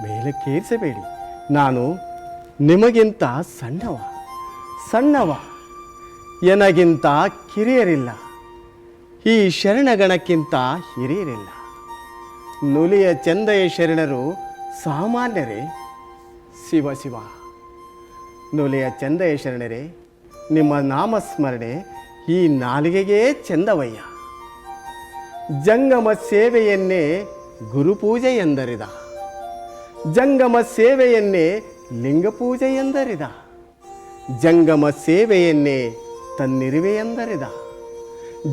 ಮೇಲಕ್ಕೇರಿಸಬೇಡಿ. ನಾನು ನಿಮಗಿಂತ ಸಣ್ಣವ ಎನಗಿಂತ ಕಿರಿಯರಿಲ್ಲ, ಈ ಶರಣಗಣಕ್ಕಿಂತ ಹಿರಿಯರಿಲ್ಲ. ನುಲಿಯ ಚಂದಯ್ಯ ಶರಣರು ಸಾಮಾನ್ಯರೇ? ಶಿವ ನುಲಿಯ ಚಂದಯ್ಯ ಶರಣರೇ, ನಿಮ್ಮ ನಾಮಸ್ಮರಣೆ ಈ ನಾಲಿಗೆಗೇ ಚಂದವಯ್ಯ. ಜಂಗಮ ಸೇವೆಯನ್ನೇ ಗುರುಪೂಜೆ ಎಂದರಿದ, ಜಂಗಮ ಸೇವೆಯನ್ನೇ ಲಿಂಗಪೂಜೆ ಎಂದರಿದ, ಜಂಗಮ ಸೇವೆಯನ್ನೇ ತನ್ನಿರುವೆ ಎಂದರಿದ,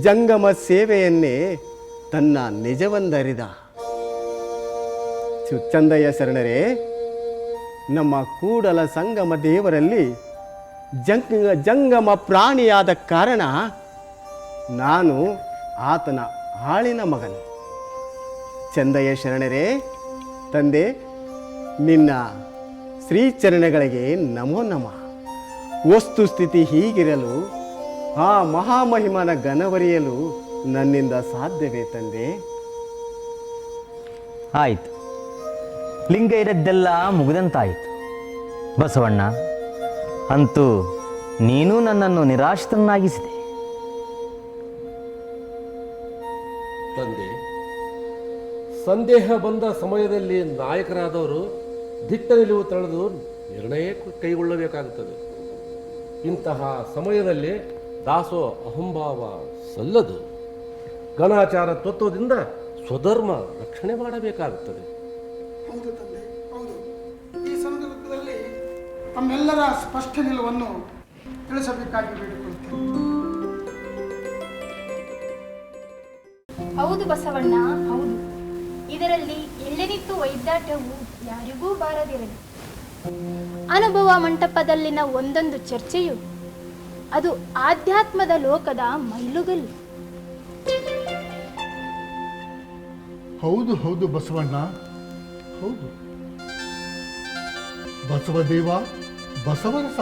ಜಂಗಮ ಸೇವೆಯನ್ನೇ ತನ್ನ ನಿಜವೆಂದರಿದ. ಚಂದಯ್ಯ ಶರಣರೇ, ನಮ್ಮ ಕೂಡಲ ಸಂಗಮ ದೇವರಲ್ಲಿ ಜಂಗಮ ಪ್ರಾಣಿಯಾದ ಕಾರಣ ನಾನು ಆತನ ಆಳಿನ ಮಗನು. ಚಂದಯ್ಯ ಶರಣರೇ, ತಂದೆ ನಿನ್ನ ಶ್ರೀಚರಣಗಳಿಗೆ ನಮೋ ನಮಃ. ವಸ್ತುಸ್ಥಿತಿ ಹೀಗಿರಲು ಆ ಮಹಾಮಹಿಮನ ಘನವರಿಯಲು ನನ್ನಿಂದ ಸಾಧ್ಯವೇ ತಂದೆ? ಆಯಿತು, ಲಿಂಗ ಇರದ್ದೆಲ್ಲ ಮುಗಿದಂತಾಯಿತು. ಬಸವಣ್ಣ, ಅಂತೂ ನೀನು ನನ್ನನ್ನು ನಿರಾಶ್ರಿತನಾಗಿಸಿದೆ. ತಂದೆ, ಸಂದೇಹ ಬಂದ ಸಮಯದಲ್ಲಿ ನಾಯಕರಾದವರು ದಿಟ್ಟ ನಿಲುವು ತಳೆದು ನಿರ್ಣಯ ಕೈಗೊಳ್ಳಬೇಕಾಗುತ್ತದೆ. ಇಂತಹ ಸಮಯದಲ್ಲಿ ದಾಸೋ ಅಹಂಭಾವ ಸಲ್ಲದು. ಗಣಾಚಾರ ತತ್ವದಿಂದ ಸ್ವಧರ್ಮ ರಕ್ಷಣೆ ಮಾಡಬೇಕಾಗುತ್ತದೆ. ಹೌದು ತಂದೆ, ಹೌದು. ಈ ಸಂದರ್ಭದಲ್ಲಿ ತಮ್ಮೆಲ್ಲರ ಸ್ಪಷ್ಟ ನಿಲುವನ್ನು ತಿಳಿಸಬೇಕಾಗಿ ಬೇಡಿಕೊಳ್ಳುತ್ತೇನೆ. ಹೌದು ಬಸವಣ್ಣ, ಹೌದು. ಇದರಲ್ಲಿ ಎಳ್ಳೆನಿತ್ತು ವೈದ್ಯಾಟ್ಯವು ಯಾರಿಗೂ ಬಾರದಿರಲಿ. ಅನುಭವ ಮಂಟಪದಲ್ಲಿನ ಒಂದೊಂದು ಚರ್ಚೆಯು ಅದು ಆಧ್ಯಾತ್ಮದ ಲೋಕದ ಮೈಲುಗಲ್ಲು. ಹೌದು ಬಸವಣ್ಣ, ಹೌದು. ಬಸವದೇವ, ಬಸವರಸ,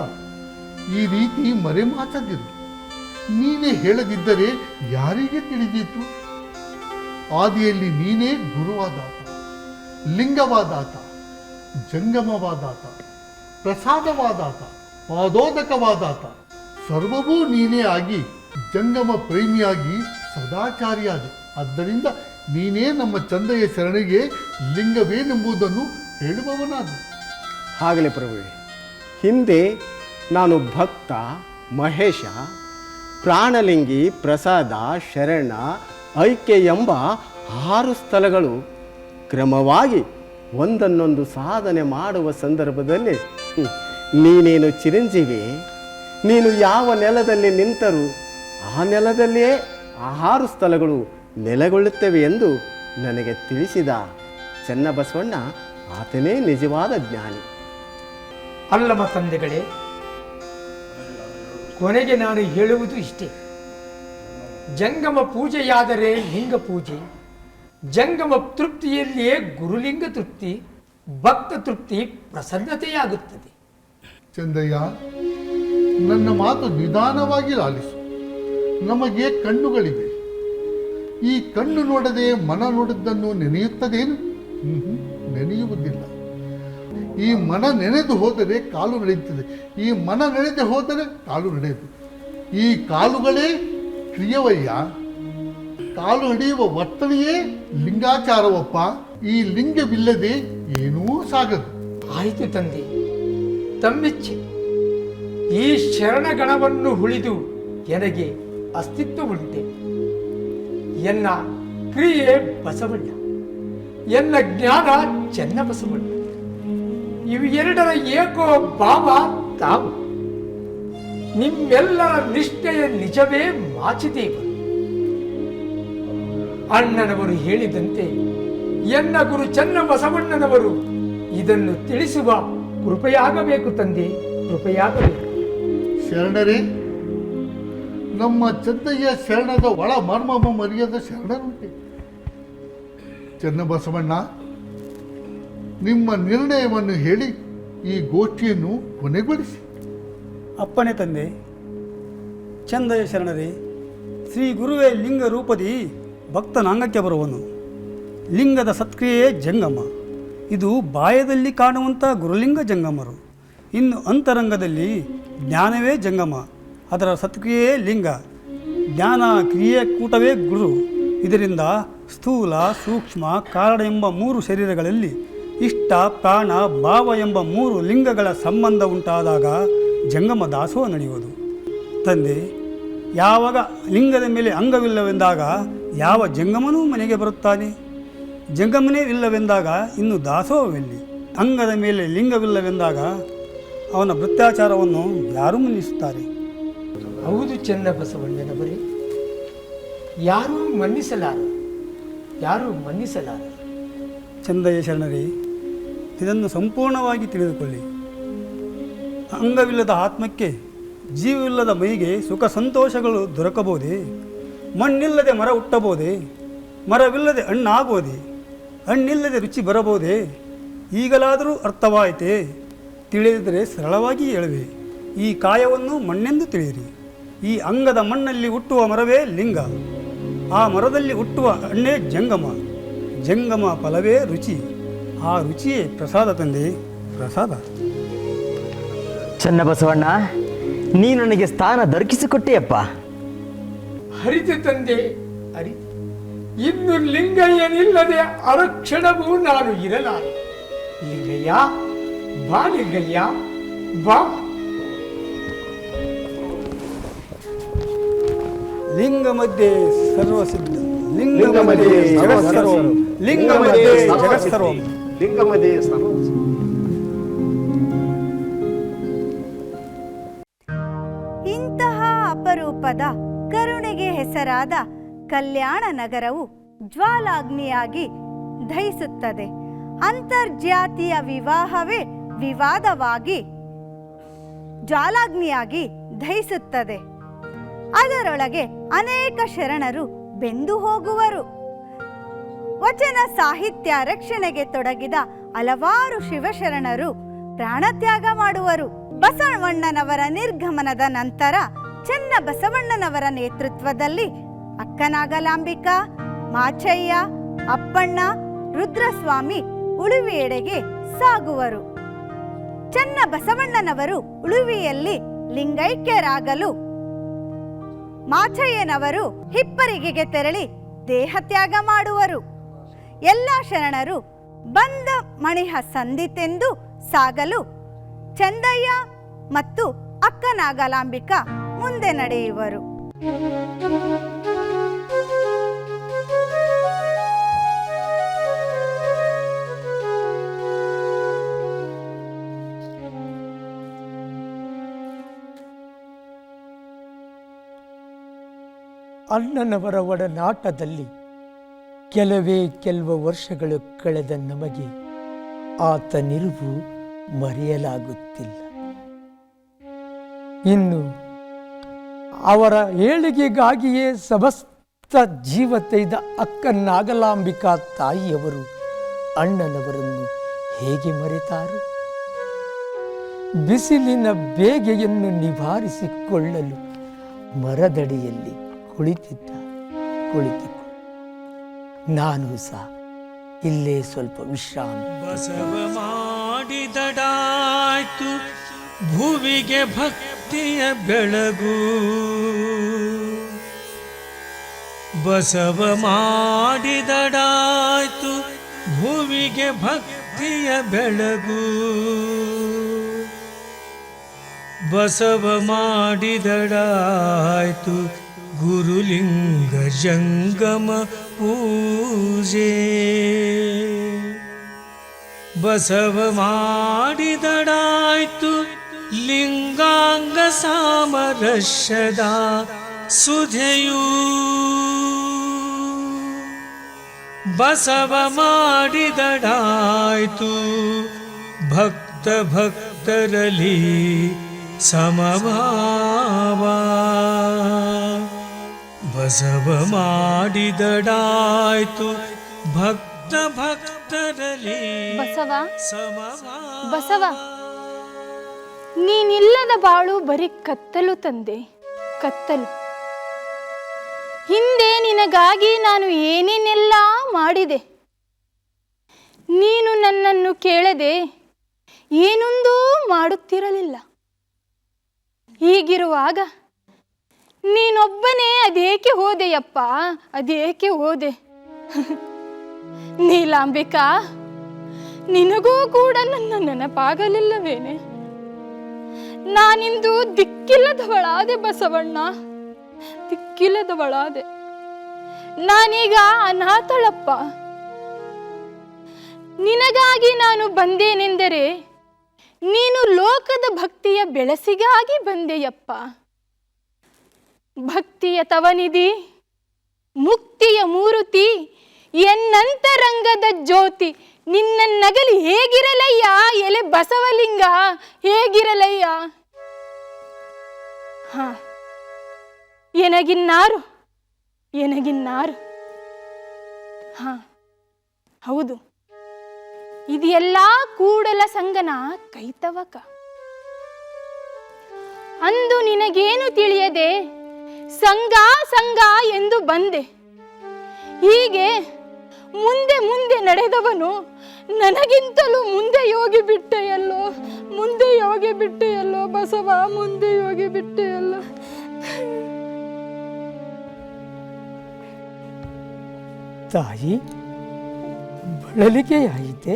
ಈ ರೀತಿ ಮರೆಮಾಚದಿರು. ನೀನೇ ಹೇಳದಿದ್ದರೆ ಯಾರಿಗೆ ತಿಳಿದೀತು? ಆದಿಯಲ್ಲಿ ನೀನೇ ಗುರುವಾದಾತ, ಲಿಂಗವಾದಾತ, ಜಂಗಮವಾದಾತ, ಪ್ರಸಾದವಾದಾತ, ಪಾದೋದಕವಾದಾತ, ಸರ್ವವೂ ನೀನೇ ಆಗಿ ಜಂಗಮ ಪ್ರೇಮಿಯಾಗಿ ಸದಾಚಾರಿಯಾದೆ. ಆದ್ದರಿಂದ ನೀನೇ ನಮ್ಮ ಚಂದಯ್ಯ ಶರಣಿಗೆ ಲಿಂಗವೇನೆಂಬುದನ್ನು ಹೇಳುವವನಾದ. ಆಗಲೇ ಪ್ರಭುವೆ, ಹಿಂದೆ ನಾನು ಭಕ್ತ, ಮಹೇಶ, ಪ್ರಾಣಲಿಂಗಿ, ಪ್ರಸಾದ, ಶರಣ, ಐಕ್ಯ ಎಂಬ 6 ಸ್ಥಳಗಳು ಕ್ರಮವಾಗಿ ಒಂದನ್ನೊಂದು ಸಾಧನೆ ಮಾಡುವ ಸಂದರ್ಭದಲ್ಲಿ ನೀನೇನು ಚಿರಂಜೀವಿ, ನೀನು ಯಾವ ನೆಲದಲ್ಲಿ ನಿಂತರೂ ಆ ನೆಲದಲ್ಲಿಯೇ ಆ 6 ಸ್ಥಳಗಳು ನೆಲೆಗೊಳ್ಳುತ್ತವೆ ಎಂದು ನನಗೆ ತಿಳಿಸಿದ ಚನ್ನಬಸವಣ್ಣ ಆತನೇ ನಿಜವಾದ ಜ್ಞಾನಿ. ಅಲ್ಲಮ ತಂದೆಗಳೇ, ಕೊನೆಗೆ ನಾನು ಹೇಳುವುದು ಇಷ್ಟೇ. ಜಂಗಮ ಪೂಜೆಯಾದರೆ ಲಿಂಗ ಪೂಜೆ, ಜಂಗಮ ತೃಪ್ತಿಯಲ್ಲಿಯೇ ಗುರುಲಿಂಗ ತೃಪ್ತಿ, ಭಕ್ತ ತೃಪ್ತಿ, ಪ್ರಸನ್ನತೆಯಾಗುತ್ತದೆ. ಚಂದಯ್ಯ, ನನ್ನ ಮಾತು ನಿಧಾನವಾಗಿ ಲಾಲಿಸು. ನಮಗೆ ಕಣ್ಣುಗಳಿವೆ. ಈ ಕಣ್ಣು ನೋಡದೆ ಮನ ನೋಡಿದ್ದನ್ನು ನೆನೆಯುತ್ತದೇನು? ನೆನೆಯುವುದಿಲ್ಲ. ಈ ಮನ ನೆನೆದು ಹೋದರೆ ಕಾಲು ನಡೆಯುತ್ತದೆ. ಈ ಮನ ನೆನೆದು ಹೋದರೆ ಕಾಲು ನಡೆಯುವುದು. ಈ ಕಾಲುಗಳೇ ಕ್ರಿಯವಯ್ಯ. ಕಾಲು ನಡೆಯುವ ವರ್ತನೆಯೇ ಲಿಂಗಾಚಾರವಪ್ಪ. ಈ ಲಿಂಗವಿಲ್ಲದೆ ಏನೂ ಸಾಗದು. ಆಯಿತು ತಂದೆ, ತಮ್ಮಿಚ್ಛೆ. ಈ ಶರಣಗಣವನ್ನು ಉಳಿದು ನನಗೆ ಅಸ್ತಿತ್ವ ಉಂಟೆ. ಎನ್ನ ಕ್ರಿಯೆ ಬಸವಣ್ಣ, ಎನ್ನ ಜ್ಞಾನ ಚನ್ನಬಸವಣ್ಣ. ಇವು ಎರಡರ ಏಕೋ ಭಾವ ತಾವು. ನಿಮ್ಮೆಲ್ಲರ ನಿಷ್ಠೆಯ ನಿಜವೇ ಮಾಚಿದೇವರು. ಅಣ್ಣನವರು ಹೇಳಿದಂತೆ ಎನ್ನ ಗುರು ಚನ್ನಬಸವಣ್ಣನವರು ಇದನ್ನು ತಿಳಿಸುವ ಕೃಪೆಯಾಗಬೇಕು ತಂದೆ, ಕೃಪೆಯಾಗಬೇಕು. ಶರಣರೇ, ನಮ್ಮ ಚಂದಯ್ಯ ಶರಣದ ಒಳ ಮರ್ಮ ಮರ್ಯಾದ ಶರಣರುಂಟೆ. ಚನ್ನಬಸವಣ್ಣ, ನಿಮ್ಮ ನಿರ್ಣಯವನ್ನು ಹೇಳಿ ಈ ಗೋಷ್ಠಿಯನ್ನು ಕೊನೆಗೊಳಿಸಿ. ಅಪ್ಪಣೆ ತಂದೆ. ಚಂದಯ್ಯ ಶರಣರೇ, ಶ್ರೀ ಗುರುವೇ ಲಿಂಗ ರೂಪದಿ ಭಕ್ತನಾಂಗಕ್ಕೆ ಬರುವನು. ಲಿಂಗದ ಸತ್ಕ್ರಿಯೆಯೇ ಜಂಗಮ. ಇದು ಬಾಯದಲ್ಲಿ ಕಾಣುವಂಥ ಗುರುಲಿಂಗ ಜಂಗಮರು. ಇನ್ನು ಅಂತರಂಗದಲ್ಲಿ ಜ್ಞಾನವೇ ಜಂಗಮ, ಅದರ ಸತ್ಕ್ರಿಯೆಯೇ ಲಿಂಗ, ಜ್ಞಾನ ಕ್ರಿಯೆ ಕೂಟವೇ ಗುರು. ಇದರಿಂದ ಸ್ಥೂಲ, ಸೂಕ್ಷ್ಮ, ಕಾರಣ ಎಂಬ 3 ಶರೀರಗಳಲ್ಲಿ ಇಷ್ಟ, ಪ್ರಾಣ, ಭಾವ ಎಂಬ 3 ಲಿಂಗಗಳ ಸಂಬಂಧ ಉಂಟಾದಾಗ ಜಂಗಮ ದಾಸೋಹ ನಡೆಯುವುದು. ತಂದೆ, ಯಾವಾಗ ಲಿಂಗದ ಮೇಲೆ ಅಂಗವಿಲ್ಲವೆಂದಾಗ ಯಾವ ಜಂಗಮನೂ ಮನೆಗೆ ಬರುತ್ತಾನೆ? ಜಂಗಮನೇ ಇಲ್ಲವೆಂದಾಗ ಇನ್ನು ದಾಸೋಹವೆಲ್ಲಿ? ಅಂಗದ ಮೇಲೆ ಲಿಂಗವಿಲ್ಲವೆಂದಾಗ ಅವನ ಭೃತ್ಯಾಚಾರವನ್ನು ಯಾರು ಮನ್ನಿಸುತ್ತಾರೆ? ಹೌದು ಚನ್ನಬಸವಣ್ಣನವರೇ, ಯಾರೂ ಮನ್ನಿಸಲಾರರು, ಯಾರೂ ಮನ್ನಿಸಲಾರರು. ಚಂದಯ್ಯ ಶರಣರೇ, ಇದನ್ನು ಸಂಪೂರ್ಣವಾಗಿ ತಿಳಿದುಕೊಳ್ಳಿ. ಅಂಗವಿಲ್ಲದ ಆತ್ಮಕ್ಕೆ, ಜೀವವಿಲ್ಲದ ಮೈಗೆ ಸುಖ ಸಂತೋಷಗಳು ದೊರಕಬಹುದೇ? ಮಣ್ಣಿಲ್ಲದೆ ಮರ ಹುಟ್ಟಬಹುದೇ? ಮರವಿಲ್ಲದೆ ಹಣ್ಣಾಗುವುದೇ? ಹಣ್ಣಿಲ್ಲದೆ ರುಚಿ ಬರಬಹುದೇ? ಈಗಲಾದರೂ ಅರ್ಥವಾಯಿತೇ? ತಿಳಿದಿದ್ದರೆ ಸರಳವಾಗಿ ಹೇಳುವೆ. ಈ ಕಾಯವನ್ನು ಮಣ್ಣೆಂದು ತಿಳಿಯಿರಿ. ಈ ಅಂಗದ ಮಣ್ಣಲ್ಲಿ ಹುಟ್ಟುವ ಮರವೇ ಲಿಂಗ, ಆ ಮರದಲ್ಲಿ ಹುಟ್ಟುವ ಹಣ್ಣೇ ಜಂಗಮ, ಜಂಗಮ ಫಲವೇ ರುಚಿ, ಆ ರುಚಿಯೇ ಪ್ರಸಾದ ತಂದೆ, ಪ್ರಸಾದ. ಚನ್ನಬಸವಣ್ಣ, ನೀನು ನನಗೆ ಸ್ಥಾನ ದೊರಕಿಸಿಕೊಟ್ಟೆಯಪ್ಪ. ಹರಿತೆ ತಂದೆ, ಹರಿತೆ. ಇನ್ನು ಲಿಂಗಯ್ಯನಿಲ್ಲದೆ ಅರಕ್ಷಣವೂ ನಾನು ಇರಲಾರೆ. ಲಿಂಗಯ್ಯ ಬಾ, ಲಿಂಗಯ್ಯ ಬಾ. ಲಿಂಗ ಮಧ್ಯೆ ಸರ್ವಸಿದ್ಧ, ಲಿಂಗ ಮಧ್ಯೆ ಜಗತ್ಸರ್ವಂ, ಲಿಂಗ ಮಧ್ಯೆ ಜಗತ್ಸರ್ವಂ, ಲಿಂಗ ಮಧ್ಯೆ ಸರ್ವ. ಇಂತಹ ಅಪರೂಪದ ಕರುಣೆಗೆ ಹೆಸರಾದ ಕಲ್ಯಾಣ ನಗರವು ಜ್ವಾಲಾಗ್ನಿಯಾಗಿ ದಹಿಸುತ್ತದೆ. ಅಂತರ್ಜಾತೀಯ ವಿವಾಹವೇ ವಿವಾದವಾಗಿ ಜ್ವಾಲಾಗ್ನಿಯಾಗಿ ದಹಿಸುತ್ತದೆ. ಅದರೊಳಗೆ ಅನೇಕ ಶರಣರು ಬೆಂದು ಹೋಗುವರು. ವಚನ ಸಾಹಿತ್ಯ ರಕ್ಷಣೆಗೆ ತೊಡಗಿದ ಹಲವಾರು ಶಿವಶರಣರು ಪ್ರಾಣತ್ಯಾಗ ಮಾಡುವರು. ಬಸವಣ್ಣನವರ ನಿರ್ಗಮನದ ನಂತರ ಚನ್ನಬಸವಣ್ಣನವರ ನೇತೃತ್ವದಲ್ಲಿ ಅಕ್ಕನಾಗಲಾಂಬಿಕಾ, ಮಾಚಯ್ಯ, ಅಪ್ಪಣ್ಣ, ರುದ್ರಸ್ವಾಮಿ ಉಳುವಿಯೆಡೆಗೆ ಸಾಗುವರು. ಚನ್ನಬಸವಣ್ಣನವರು ಉಳುವಿಯಲ್ಲಿ ಲಿಂಗೈಕ್ಯರಾಗಲು ಮಾಚಯ್ಯನವರು ಹಿಪ್ಪರಿಗೆಗೆ ತೆರಳಿ ದೇಹತ್ಯಾಗ ಮಾಡುವರು. ಎಲ್ಲ ಶರಣರು ಬಂದ ಮಣಿಹ ಸಂದಿತೆಂದು ಸಾಗಲು ಚಂದಯ್ಯ ಮತ್ತು ಅಕ್ಕನಾಗಲಾಂಬಿಕಾ ಮುಂದೆ ನಡೆಯುವರು. ಅಣ್ಣನವರ ಒಡನಾಟದಲ್ಲಿ ಕೆಲವು ವರ್ಷಗಳು ಕಳೆದ ನಮಗೆ ಆತ ನಿಲುವು ಮರೆಯಲಾಗುತ್ತಿಲ್ಲ. ಇನ್ನು ಅವರ ಏಳಿಗೆಗಾಗಿಯೇ ಸಮಸ್ತ ಜೀವ ತೆಗೆದ ಅಕ್ಕನಾಗಲಾಂಬಿಕಾ ತಾಯಿಯವರು ಅಣ್ಣನವರನ್ನು ಹೇಗೆ ಮರೆತಾರು? ಬಿಸಿಲಿನ ಬೇಗೆಯನ್ನು ನಿವಾರಿಸಿಕೊಳ್ಳಲು ಮರದಡಿಯಲ್ಲಿ ಕುಳಿತುಕೊಂಡು ನಾನು ಸಹ ಇಲ್ಲೇ ಸ್ವಲ್ಪ ವಿಶ್ರಾಂತಿ. ಬಸವ ಮಾಡಿದಡಾಯ್ತು ಭುವಿಗೆ ಭಕ್ತಿಯ ಬೆಳಗು, ಬಸವ ಮಾಡಿದಡಾಯ್ತು ಭುವಿಗೆ ಭಕ್ತಿಯ ಬೆಳಗು, ಬಸವ ಮಾಡಿದಡಾಯ್ತು ಗುರುಲಿಂಗ ಜಂಗಮ ಪೂಜೆ, ಬಸವ ಮಾಡಿದಡಾಯ್ತು ಲಿಂಗಾಂಗ ಸಾಮರಸ್ಯದ ಸುಧೆಯು, ಬಸವ ಮಾಡಿದಡಾಯ್ತು ಭಕ್ತ ಭಕ್ತರಲ್ಲಿ ಸಮಭಾವ, ಬಸವ ಮಾಡಿದಡಾಯ್ತು ಭಕ್ತ ಭಕ್ತರಲ್ಲಿ ಬಸವ, ನೀನಿಲ್ಲದ ಬಾಳು ಬರೀ ಕತ್ತಲು ತಂದೆ, ಕತ್ತಲು. ಹಿಂದೆ ನಿನಗಾಗಿ ನಾನು ಏನೇನೆಲ್ಲ ಮಾಡಿದೆ, ನೀನು ನನ್ನನ್ನು ಕೇಳದೆ ಏನೊಂದೂ ಮಾಡುತ್ತಿರಲಿಲ್ಲ. ಹೀಗಿರುವಾಗ ನೀನೊಬ್ಬನೇ ಅದೇಕೆ ಹೋದೆಯಪ್ಪ, ಅದೇಕೆ ಹೋದೆ? ನೀಲಾಂಬಿಕಾ, ನಿನಗೂ ಕೂಡ ನನ್ನ ನೆನಪಾಗಲಿಲ್ಲವೇನೆ? ನಾನಿಂದು ದಿಕ್ಕಿಲ್ಲದವಳಾದೆ ಬಸವಣ್ಣ, ದಿಕ್ಕಿಲ್ಲದವಳಾದೆ. ನಾನೀಗ ಅನಾಥಳಪ್ಪ. ನಿನಗಾಗಿ ನಾನು ಬಂದೇನೆಂದರೆ ನೀನು ಲೋಕದ ಭಕ್ತಿಯ ಬೆಳಸಿಗಾಗಿ ಬಂದೆಯಪ್ಪ. ಭಕ್ತಿಯ ತವನಿಧಿ, ಮುಕ್ತಿಯ ಮೂರುತಿ, ಎನ್ನಂತರಂಗದ ಜ್ಯೋತಿ, ನಿನ್ನ ನಗಲಿ ಹೇಗಿರಲಯ್ಯ ಎಲೆ ಬಸವಲಿಂಗ, ಹೇಗಿರಲಯ್ಯ? ಹಾ, ಎನಗಿನ್ನಾರು ಎನಗಿನ್ನಾರು. ಹಾ ಹೌದು, ಇದೆಲ್ಲ ಕೂಡಲ ಸಂಗನ ಕೈತವಕ. ಅಂದು ನಿನಗೇನು ತಿಳಿಯದೆ ಸಂಗ ಸಂಗ ಎಂದು ಬಂದೆ. ಹೀಗೆ ಮುಂದೆ ಮುಂದೆ ನಡೆದವನು ನನಗಿಂತಲೂ ಮುಂದೆ ಯೋಗಿ ಬಿಟ್ಟೆಯಲ್ಲೋ, ಮುಂದೆ ಯೋಗಿ ಬಿಟ್ಟೆಯಲ್ಲೋ ಬಸವ, ಮುಂದೆ ಯೋಗಿ ಬಿಟ್ಟೆಯಲ್ಲೋ. ತಾಯಿ, ಬಳಲಿಕೆಯಾಯಿತೆ?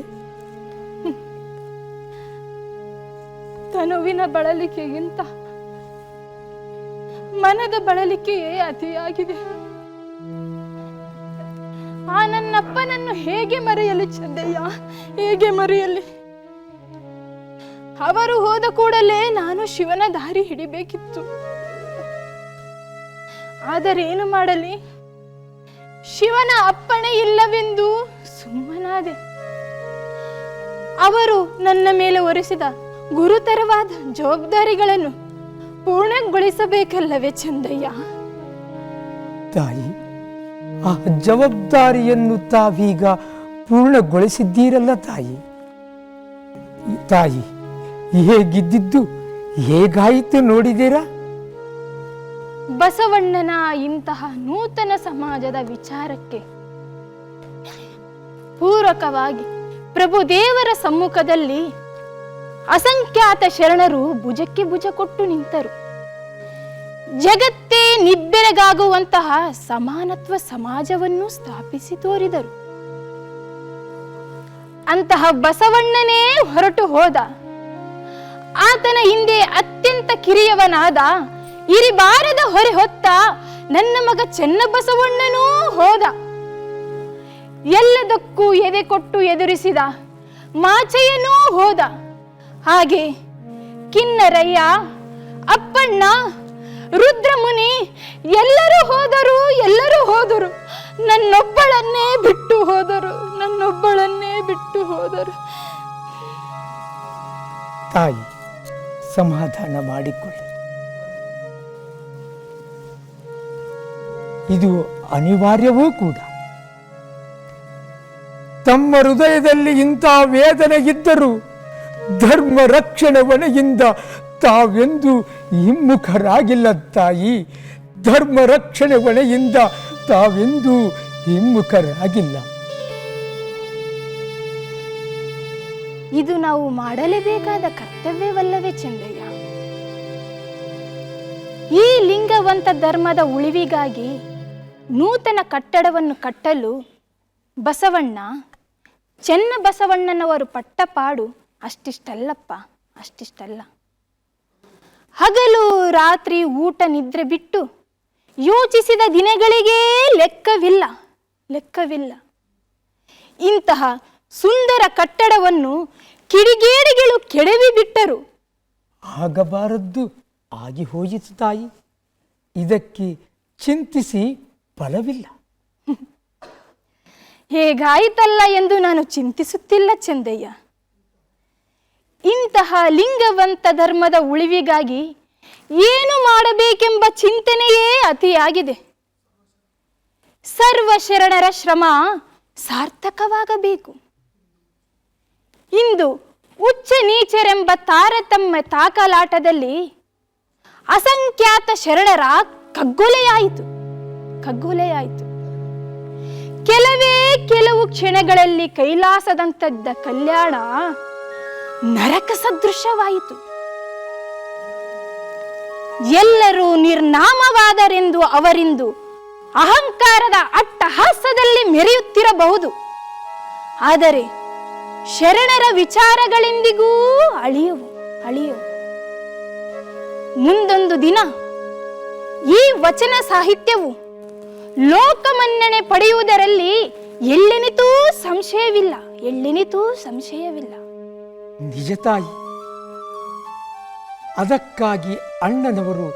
ತನುವಿನ ಬಳಲಿಕೆಗಿಂತ ಮನದ ಬಳಲಿಕೆಯೇ ಅತಿಯಾಗಿದೆ. ಆ ನನ್ನಪ್ಪನನ್ನು ಹೇಗೆ ಮರೆಯಲಿ ಚಂದಯ್ಯ, ಹೇಗೆ ಮರೆಯಲಿ? ಅವರು ಹೋದ ಕೂಡಲೇ ನಾನು ಶಿವನ ದಾರಿ ಹಿಡಿಬೇಕಿತ್ತು. ಆದರೇನು ಮಾಡಲಿ? ಶಿವನ ಅಪ್ಪಣೆ ಇಲ್ಲವೆಂದು ಸುಮ್ಮನಾದೆ. ಅವರು ನನ್ನ ಮೇಲೆ ಹೊರಿಸಿದ ಗುರುತರವಾದ ಜವಾಬ್ದಾರಿಗಳನ್ನು ಪೂರ್ಣಗೊಳಿಸಬೇಕಲ್ಲವೇ ಚಂದಯ್ಯ? ತಾಯಿ, ಆ ಜವಾಬ್ದಾರಿಯನ್ನು ತಾವೀಗ ಪೂರ್ಣಗೊಳಿಸಿದ್ದೀರಲ್ಲ ತಾಯಿ. ತಾಯಿ, ಹೇಗಿದ್ದಿದ್ದು ಹೇಗಾಯಿತು ನೋಡಿದ್ದೀರಾ? ಬಸವಣ್ಣನ ಇಂತಹ ನೂತನ ಸಮಾಜದ ವಿಚಾರಕ್ಕೆ ಪೂರಕವಾಗಿ ಪ್ರಭುದೇವರ ಸಮ್ಮುಖದಲ್ಲಿ ಅಸಂಖ್ಯಾತ ಶರಣರು ಭುಜಕ್ಕೆ ಭುಜ ಕೊಟ್ಟು ನಿಂತರು. ಜಗತ್ತೇ ನಿಬ್ಬೆರಗಾಗುವಂತಹ ಸಮಾನತ್ವ ಸಮಾಜವನ್ನು ಸ್ಥಾಪಿಸಿ ತೋರಿದರು. ಅಂತಹ ಬಸವಣ್ಣನೇ ಹೊರಟು ಹೋದ. ಆತನ ಹಿಂದೆ ಅತ್ಯಂತ ಕಿರಿಯವನಾದ ಇರಿಬಾರದ ಹೊರೆ ಹೊತ್ತ ನನ್ನ ಮಗ ಚೆನ್ನಬಸವಣ್ಣನೂ ಹೋದ. ಎಲ್ಲದಕ್ಕೂ ಎದೆ ಕೊಟ್ಟು ಎದುರಿಸಿದ ಮಾಚಯ್ಯನೂ ಹೋದ. ಹಾಗೆ ಕಿನ್ನರಯ್ಯ, ಅಪ್ಪಣ್ಣ, ರುದ್ರಮುನಿ ಎಲ್ಲರೂ ಹೋದರು, ಎಲ್ಲರೂ ಹೋದರು. ನನ್ನೊಬ್ಬಳನ್ನೇ ಬಿಟ್ಟು ಹೋದರು, ನನ್ನೊಬ್ಬಳನ್ನೇ ಬಿಟ್ಟು ಹೋದರು. ತಾಯಿ, ಸಮಾಧಾನ ಮಾಡಿಕೊಳ್ಳಿ. ಇದು ಅನಿವಾರ್ಯವೂ ಕೂಡ. ತಮ್ಮ ಹೃದಯದಲ್ಲಿ ಇಂಥ ವೇದನೆ ಇದ್ದರೂ ಧರ್ಮ ರಕ್ಷಣೆ ಹೊಣೆಯಿಂದ ತಾವೆಂದು ಹಿಮ್ಮುಖರಾಗಿಲ್ಲ ತಾಯಿ. ಧರ್ಮ ರಕ್ಷಣೆ ಹೊಣೆಯಿಂದ ತಾವೆಂದು ಹಿಮ್ಮುಖರಾಗಿಲ್ಲ. ಇದು ನಾವು ಮಾಡಲೇಬೇಕಾದ ಕರ್ತವ್ಯವಲ್ಲವೇ ಚಂದಯ್ಯ? ಈ ಲಿಂಗವಂತ ಧರ್ಮದ ಉಳಿವಿಗಾಗಿ ನೂತನ ಕಟ್ಟಡವನ್ನು ಕಟ್ಟಲು ಬಸವಣ್ಣ, ಚೆನ್ನಬಸವಣ್ಣನವರು ಪಟ್ಟಪಾಡು ಅಷ್ಟಿಷ್ಟಲ್ಲಪ್ಪ, ಅಷ್ಟಿಷ್ಟಲ್ಲ. ಹಗಲು ರಾತ್ರಿ ಊಟ ನಿದ್ರೆ ಬಿಟ್ಟು ಯೋಚಿಸಿದ ದಿನಗಳಿಗೇ ಲೆಕ್ಕವಿಲ್ಲ, ಲೆಕ್ಕವಿಲ್ಲ. ಇಂತಹ ಸುಂದರ ಕಟ್ಟಡವನ್ನು ಕಿಡಿಗೇಡಿಗಳು ಕೆಡವಿ ಬಿಟ್ಟರು. ಆಗಬಾರದ್ದು ಆಗಿ ಹೋಯಿತು ತಾಯಿ. ಇದಕ್ಕೆ ಚಿಂತಿಸಿ ಫಲವಿಲ್ಲ. ಹೇಗಾಯಿತಲ್ಲ ಎಂದು ನಾನು ಚಿಂತಿಸುತ್ತಿಲ್ಲ ಚಂದಯ್ಯ. ಇಂತಹ ಲಿಂಗವಂತ ಧರ್ಮದ ಉಳಿವಿಗಾಗಿ ಏನು ಮಾಡಬೇಕೆಂಬ ಚಿಂತನೆಯೇ ಅತಿಯಾಗಿದೆ. ಸರ್ವ ಶರಣರ ಶ್ರಮ ಸಾರ್ಥಕವಾಗಬೇಕು. ಇಂದು ಉಚ್ಚ ನೀಚರೆಂಬ ತಾರತಮ್ಯ ತಾಕಲಾಟದಲ್ಲಿ ಅಸಂಖ್ಯಾತ ಶರಣರ ಕಗ್ಗೊಲೆಯಾಯಿತು, ಕಗ್ಗೊಲೆಯಾಯಿತು. ಕೆಲವೇ ಕೆಲವು ಕ್ಷಣಗಳಲ್ಲಿ ಕೈಲಾಸದಂತದ್ದ ಕಲ್ಯಾಣ ನರಕ ಸದೃಶವಾಯಿತು. ಎಲ್ಲರೂ ನಿರ್ನಾಮವಾದರೆಂದು ಅವರಿಂದು ಅಹಂಕಾರದ ಅಟ್ಟಹಾಸದಲ್ಲಿ ಮೆರೆಯುತ್ತಿರಬಹುದು. ಆದರೆ ಶರಣರ ವಿಚಾರಗಳೆಂದಿಗೂ ಅಳಿಯವು. ಮುಂದೊಂದು ದಿನ ಈ ವಚನ ಸಾಹಿತ್ಯವು ಲೋಕಮನ್ನಣೆ ಪಡೆಯುವುದರಲ್ಲಿ ಎಳ್ಳೆನಿತೂ ಸಂಶಯವಿಲ್ಲ. ನಿಜ ತಾಯಿ, ಅದಕ್ಕಾಗಿ ಅಣ್ಣನವರು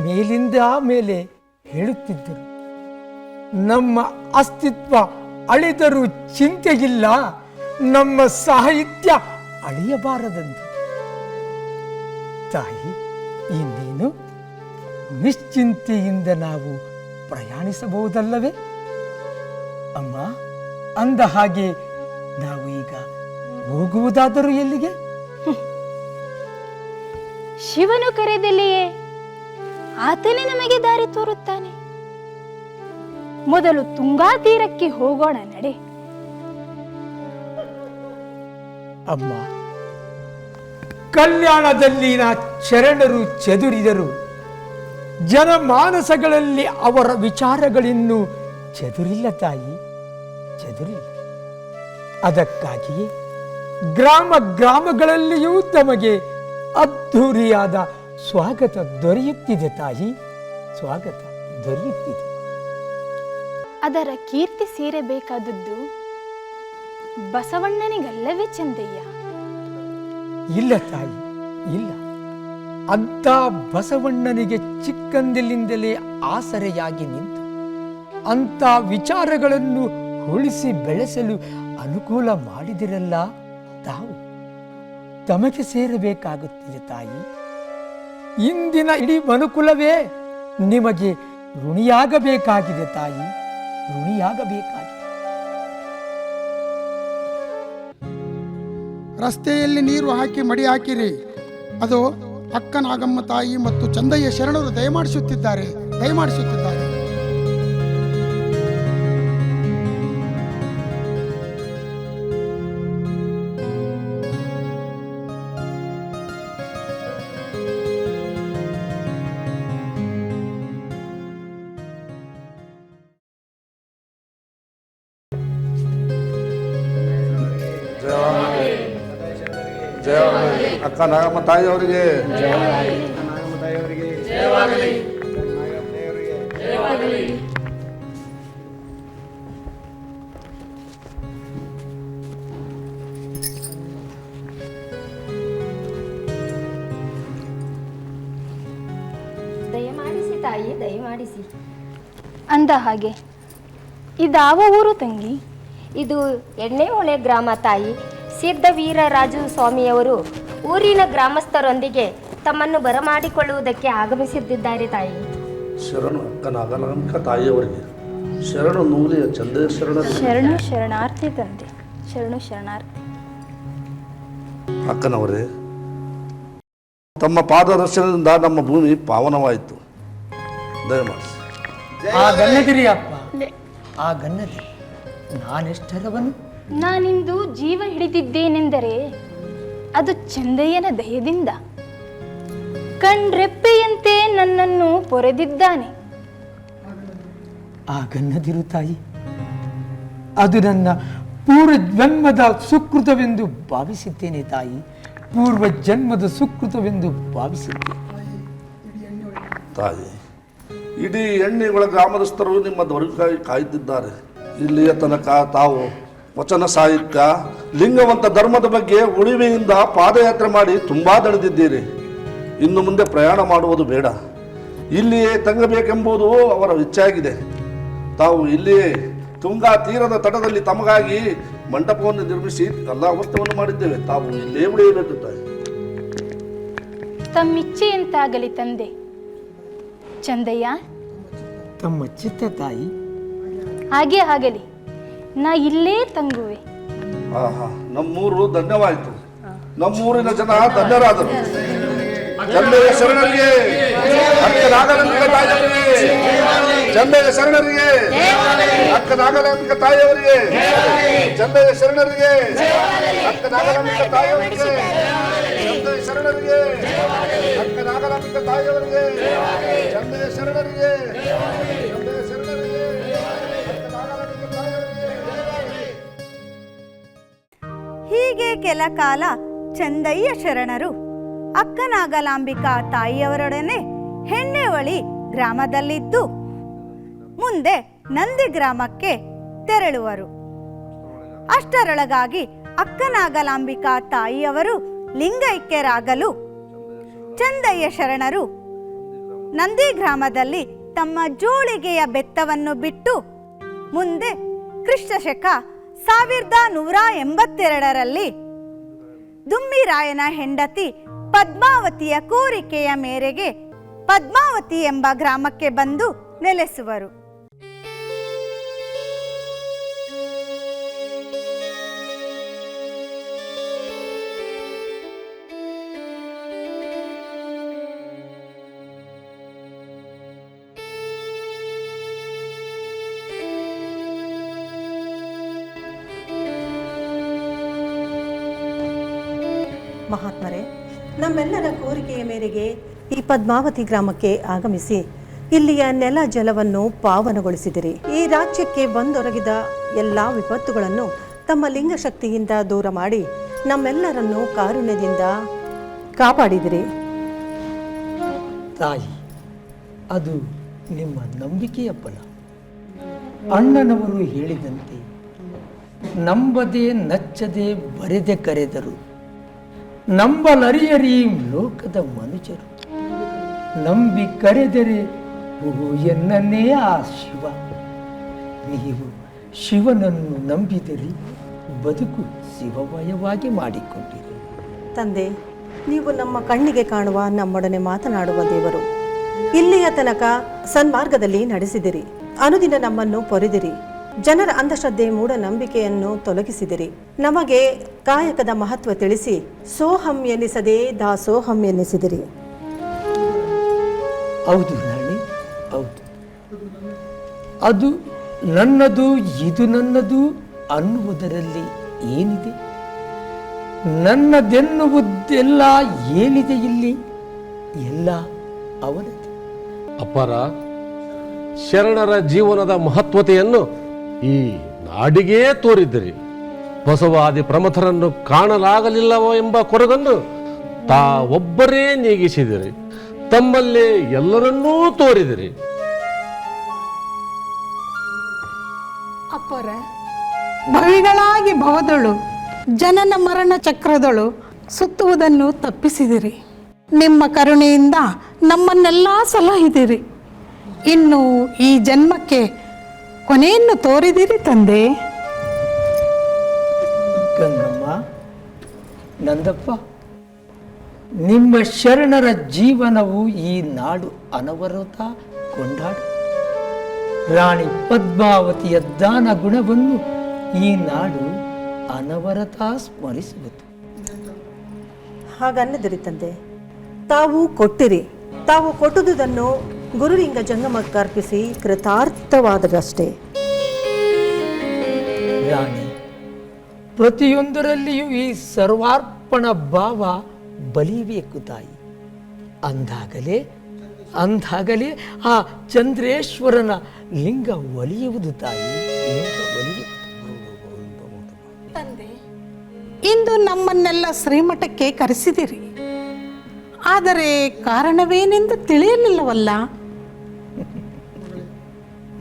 ಮೇಲಿಂದ ಮೇಲೆ ಹೇಳುತ್ತಿದ್ದರು, ನಮ್ಮ ಅಸ್ತಿತ್ವ ಅಳಿದರೂ ಚಿಂತೆಯಿಲ್ಲ, ನಮ್ಮ ಸಾಹಿತ್ಯ ಅಳಿಯಬಾರದಂದು. ತಾಯಿ, ಇನ್ನೇನು ನಿಶ್ಚಿಂತೆಯಿಂದ ನಾವು ಪ್ರಯಾಣಿಸಬಹುದಲ್ಲವೇ? ಅಮ್ಮ, ಅಂದ ಹಾಗೆ ನಾವು ಈಗ ಹೋಗುವುದಾದರೂ ಎಲ್ಲಿಗೆ? ಶಿವನು ಕರೆದಲ್ಲಿಯೇ ಆತನೇ ನಮಗೆ ದಾರಿ ತೋರುತ್ತಾನೆ. ಮೊದಲು ತುಂಗಾ ತೀರಕ್ಕೆ ಹೋಗೋಣ ನಡೆ. ಅಮ್ಮ, ಕಲ್ಯಾಣದಲ್ಲಿನ ಶರಣರು ಚದುರಿದರು, ಜನಮಾನಸಗಳಲ್ಲಿ ಅವರ ವಿಚಾರಗಳಿನ್ನೂ ಚದುರಿಲ್ಲ ತಾಯಿ, ಚದುರಿಲ್ಲ. ಅದಕ್ಕಾಗಿಯೇ ಗ್ರಾಮಗಳಲ್ಲಿಯೂ ತಮಗೆ ಅದ್ಧೂರಿಯಾದ ಸ್ವಾಗತ ದೊರೆಯುತ್ತಿದೆ ತಾಯಿ, ಸ್ವಾಗತ ದೊರೆಯುತ್ತಿದೆ. ಅದರ ಕೀರ್ತಿ ಸೇರಬೇಕಾದದ್ದು ಬಸವಣ್ಣನಿಗಲ್ಲವೇ ಚಂದಯ್ಯ? ಇಲ್ಲ ತಾಯಿ, ಇಲ್ಲ. ಅಂತ ಬಸವಣ್ಣನಿಗೆ ಚಿಕ್ಕಂದಿನಿಂದಲೇ ಆಸರೆಯಾಗಿ ನಿಂತು ಅಂತ ವಿಚಾರಗಳನ್ನು ಉಳಿಸಿ ಬೆಳೆಸಲು ಅನುಕೂಲ ಮಾಡಿದಿರಲ್ಲ ತಾವು, ತಮಗೆ ಸೇರಬೇಕಾಗುತ್ತಿದೆ ತಾಯಿ. ಇಂದಿನ ಇಡೀ ಮನುಕುಲವೇ ನಿಮಗೆ ಋಣಿಯಾಗಬೇಕಾಗಿದೆ ತಾಯಿ, ಋಣಿಯಾಗಬೇಕಾಗಿದೆ. ರಸ್ತೆಯಲ್ಲಿ ನೀರು ಹಾಕಿ ಮಡಿ ಹಾಕಿರಿ. ಅದು ಅಕ್ಕ ನಾಗಮ್ಮ ತಾಯಿ ಮತ್ತು ಚಂದಯ್ಯ ಶರಣರು ದಯಮಾಡಿಸುತ್ತಿದ್ದಾರೆ. ಅಕ್ಕ ನಾಗಮ್ಮ ತಾಯಿಯವರಿಗೆ ದಯಮಾಡಿಸಿ ತಾಯಿ, ದಯಮಾಡಿಸಿ. ಅಂದ ಹಾಗೆ ಇದಾವ ಊರು ತಂಗಿ? ಇದು ಎಣ್ಣೆಹೊಳೆ ಗ್ರಾಮ ತಾಯಿ. ಸಿದ್ಧವೀರರಾಜು ಸ್ವಾಮಿಯವರು ಊರಿನ ಗ್ರಾಮಸ್ಥರೊಂದಿಗೆ ತಮ್ಮನ್ನು ಬರಮಾಡಿಕೊಳ್ಳುವುದಕ್ಕೆ ಆಗಮಿಸಿದ್ದಾರೆ ತಾಯಿ. ಶರಣು ಅಕ್ಕ ನಾಗನಾಂಬಿಕ ತಾಯಿಯವರಿಗೆ, ಶರಣು ನೂಲಿಯ ಚಂದಯ್ಯ ಶರಣು ಶರಣಾರ್ಥಿ ತಂದೆ, ಶರಣು ಶರಣಾರ್ಥಿ. ಅಕ್ಕನವರೇ, ತಮ್ಮ ಪಾದದರ್ಶನದಿಂದ ನಮ್ಮ ಭೂಮಿ ಪಾವನವಾಯಿತು. ದಯಮಾಡಿಸಿ. ಆ ಗನ್ನದಿರಿ ಅಪ್ಪ, ಆ ಗನ್ನದಿರಿ. ನಾನೆಷ್ಟರವನು? ನಾನಿಂದು ಜೀವ ಹಿಡಿದಿದ್ದೇನೆಂದರೆ ಅದು ಚಂದಯ್ಯನ ದಯದಿಂದ. ಕಣ್ರೆಪ್ಪೆಯಂತೆ ನನ್ನನ್ನು ಪೊರೆದಿದ್ದಾನೆ. ಆ ಗನ್ನದಿರು ತಾಯಿ, ಅದು ನನ್ನ ಪೂರ್ವ ಜನ್ಮದ ಸುಕೃತವೆಂದು ಭಾವಿಸಿದ್ದೇನೆ ತಾಯಿ, ಪೂರ್ವ ಜನ್ಮದ ಸುಕೃತವೆಂದು ಭಾವಿಸಿದ್ದೇನೆ ತಾಯಿ. ಇಡೀ ಎಣ್ಣೆಗಳ ಗ್ರಾಮಸ್ಥರು ನಿಮ್ಮ ದೊರಕಾಗಿ ಕಾಯುತ್ತಿದ್ದಾರೆ. ಇಲ್ಲಿಯ ತನಕ ತಾವು ವಚನ ಸಾಹಿತ್ಯ, ಲಿಂಗವಂತ ಧರ್ಮದ ಬಗ್ಗೆ ಉಳಿವೆಯಿಂದ ಪಾದಯಾತ್ರೆ ಮಾಡಿ ತುಂಬ ದಣಿದಿದ್ದೀರಿ. ಇನ್ನು ಮುಂದೆ ಪ್ರಯಾಣ ಮಾಡುವುದು ಬೇಡ, ಇಲ್ಲಿಯೇ ತಂಗಬೇಕೆಂಬುದು ಅವರ ಇಚ್ಛೆಯಾಗಿದೆ. ತಾವು ಇಲ್ಲಿಯೇ ತುಂಗಾ ತೀರದ ತಟದಲ್ಲಿ ತಮಗಾಗಿ ಮಂಟಪವನ್ನು ನಿರ್ಮಿಸಿ ಎಲ್ಲ ಅವಸ್ಥೆಯನ್ನು ಮಾಡಿದ್ದೇವೆ. ತಾವು ಇಲ್ಲೇ ಉಳಿಯಬೇಕು ತಾಯಿ. ತಮ್ಮಿಚ್ಛೆಯಂತಾಗಲಿ ತಂದೆ. ಚಂದಯ್ಯ, ತಮ್ಮ ಚಿತ್ತ ತಾಯಿ. ಹಾಗೆ ಆಗಲಿ, ನಾ ಇಲ್ಲೇ ತಂಗುವೆ. ನಮ್ಮೂರು ಧನ್ಯವಾಯಿತು, ನಮ್ಮೂರಿನ ಜನ ಧನ್ಯರಾದರು. ಚಂದಯ್ಯ ಶರಣರಿಗೆ, ಅಕ್ಕ ನಾಗನಾಂಬಿಕ ತಾಯಿಯವರಿಗೆ ಚಂದಯ್ಯ ಶರಣರಿಗೆ, ಅಕ್ಕ ನಾಗಲಾಂಬಿಕ ತಾಯಿಯವರಿಗೆ, ಚಂದಯ್ಯ ಶರಣರಿಗೆ, ಅಕ್ಕ ನಾಗಲಾಂಬಿಕ ತಾಯಿಯವರಿಗೆ, ಚಂದಯ್ಯ ಶರಣರಿಗೆ, ಅಕ್ಕ ನಾಗಲಾಂಬಿಕ ತಾಯಿಯವರಿಗೆ, ಚಂದಯ್ಯ ಶರಣರಿಗೆ, ಚಂದಯ್ಯ ಶರಣರಿಗೆ, ಅಕ್ಕ ನಾಗಲಾಂಬಿಕ ತಾಯಿಯವರಿಗೆ. ಹೀಗೆ ಕೆಲ ಕಾಲ ಚಂದಯ್ಯ ಶರಣರು ಅಕ್ಕನಾಗಲಾಂಬಿಕಾ ತಾಯಿಯವರೊಡನೆ ಹೆಣ್ಣೆವಳಿ ಗ್ರಾಮದಲ್ಲಿದ್ದು ಮುಂದೆ ನಂದಿ ಗ್ರಾಮಕ್ಕೆ ತೆರಳುವರು. ಅಷ್ಟರೊಳಗಾಗಿ ಅಕ್ಕನಾಗಲಾಂಬಿಕಾ ತಾಯಿಯವರು ಲಿಂಗೈಕ್ಯರಾಗಲು ಚಂದಯ್ಯ ಶರಣರು ನಂದಿ ಗ್ರಾಮದಲ್ಲಿ ತಮ್ಮ ಜೋಳಿಗೆಯ ಬೆತ್ತವನ್ನು ಬಿಟ್ಟು ಮುಂದೆ ಕ್ರಿಸ್ತಶಕ 1182ರಲ್ಲಿ ದುಮ್ಮಿರಾಯನ ಹೆಂಡತಿ ಪದ್ಮಾವತಿಯ ಕೋರಿಕೆಯ ಮೇರೆಗೆ ಪದ್ಮಾವತಿ ಎಂಬ ಗ್ರಾಮಕ್ಕೆ ಬಂದು ನೆಲೆಸುವರು. ಮಹಾತ್ಮರೇ, ನಮ್ಮೆಲ್ಲರ ಕೋರಿಕೆಯ ಮೇರೆಗೆ ಈ ಪದ್ಮಾವತಿ ಗ್ರಾಮಕ್ಕೆ ಆಗಮಿಸಿ ಇಲ್ಲಿಯ ನೆಲ ಜಲವನ್ನು ಪಾವನಗೊಳಿಸಿದಿರಿ. ಈ ರಾಜ್ಯಕ್ಕೆ ಬಂದೊರಗಿದ ಎಲ್ಲ ವಿಪತ್ತುಗಳನ್ನು ತಮ್ಮ ಲಿಂಗಶಕ್ತಿಯಿಂದ ದೂರ ಮಾಡಿ ನಮ್ಮೆಲ್ಲರನ್ನು ಕಾರುಣ್ಯದಿಂದ ಕಾಪಾಡಿದಿರಿ. ತಾಯಿ, ಅದು ನಿಮ್ಮ ನಂಬಿಕೆಯ ಫಲ. ಅಣ್ಣನವರು ಹೇಳಿದಂತೆ ನಂಬದೆ ನಚ್ಚದೆ ಬರೆದೆ ಕರೆದರು ನಂಬಲರಿಯರಿ ಲೋಕದ ಮನುಜರು. ನಂಬಿ ಕರೆದರೆ ಎನ್ನನೇ ಆ ಶಿವ. ನೀವು ಶಿವನನ್ನು ನಂಬಿದಿರಿ, ಬದುಕು ಶಿವಮಯವಾಗಿ ಮಾಡಿಕೊಂಡಿರಿ. ತಂದೆ, ನೀವು ನಮ್ಮ ಕಣ್ಣಿಗೆ ಕಾಣುವ ನಮ್ಮೊಡನೆ ಮಾತನಾಡುವ ದೇವರು. ಇಲ್ಲಿಯ ತನಕ ಸನ್ಮಾರ್ಗದಲ್ಲಿ ನಡೆಸಿದಿರಿ. ಅನುದಿನ ನಮ್ಮನ್ನು ಪೊರೆದಿರಿ. ಜನರ ಅಂಧಶ್ರದ್ಧೆ ಮೂಢನಂಬಿಕೆಯನ್ನು ತೊಲಗಿಸಿದಿರಿ. ನಮಗೆ ಕಾಯಕದ ಮಹತ್ವ ತಿಳಿಸಿ ಸೋಹಂ ಎನ್ನಿಸದೆ ದಾಸೋಹಂ ಎನ್ನಿಸಿದಿರಿ. ಹೌದು ರಾಣಿ, ಹೌದು. ಅದು ನನ್ನದು, ಇದು ನನ್ನದು ಅನ್ನುವುದರಲ್ಲಿ ಏನಿದೆ? ನನ್ನದೆನ್ನುವುದೆಲ್ಲ ಏನಿದೆ ಇಲ್ಲಿ? ಎಲ್ಲ ಅವನದು. ಅಪಾರ ಶರಣರ ಜೀವನದ ಮಹತ್ವತೆಯನ್ನು ಈ ನಾಡಿಗೇ ತೋರಿದ್ದಿರಿ. ಬಸವಾದಿ ಪ್ರಮಥರನ್ನು ಕಾಣಲಾಗಲಿಲ್ಲವೋ ಎಂಬ ಕೊರಗನ್ನು ತಾವೊಬ್ಬರೇ ನೀಗಿಸಿದಿರಿ. ತಮ್ಮಲ್ಲೇ ಎಲ್ಲರನ್ನೂ ತೋರಿದಿರಿ. ಅಪ್ಪರ ಭವಿಗಳಾಗಿ ಭವದಳು ಜನನ ಮರಣ ಚಕ್ರದಳು ಸುತ್ತುವುದನ್ನು ತಪ್ಪಿಸಿದಿರಿ. ನಿಮ್ಮ ಕರುಣೆಯಿಂದ ನಮ್ಮನ್ನೆಲ್ಲ ಸಲಹಿದಿರಿ. ಇನ್ನು ಈ ಜನ್ಮಕ್ಕೆ ಕೊನೆಯನ್ನು ತೋರಿದಿರಿ ತಂದೆ. ಗಂಗಮ್ಮ, ನಂದಪ್ಪ, ನಿಮ್ಮ ಶರಣರ ಜೀವನವು ಈ ನಾಡು ಅನವರತ ಕೊಂಡಾಡು. ರಾಣಿ ಪದ್ಮಾವತಿಯ ದಾನ ಗುಣವನ್ನು ಈ ನಾಡು ಅನವರತ ಸ್ಮರಿಸುವುದು. ಹಾಗನ್ನದಿರಿ ತಂದೆ. ತಾವು ಕೊಟ್ಟಿರಿ. ತಾವು ಕೊಟ್ಟುದನ್ನು ಗುರುಲಿಂಗ ಜಂಗಮಕ್ಕೆ ಅರ್ಪಿಸಿ ಕೃತಾರ್ಥವಾದರಷ್ಟೇ. ರಾಣಿ, ಪ್ರತಿಯೊಂದರಲ್ಲಿಯೂ ಈ ಸರ್ವಾರ್ಪಣ ಭಾವ ಬಲಿಬೇಕು ತಾಯಿ. ಅಂದಾಗಲೇ ಆ ಚಂದ್ರೇಶ್ವರನ ಲಿಂಗ ಒಲಿಯುವುದು ತಾಯಿ, ಲಿಂಗ ಒಲಿಯುವುದು. ತಂದೆ, ಇಂದು ನಮ್ಮನ್ನೆಲ್ಲ ಶ್ರೀಮಠಕ್ಕೆ ಕರೆಸಿದಿರಿ. ಆದರೆ ಕಾರಣವೇನೆಂದು ತಿಳಿಯಲಿಲ್ಲವಲ್ಲ?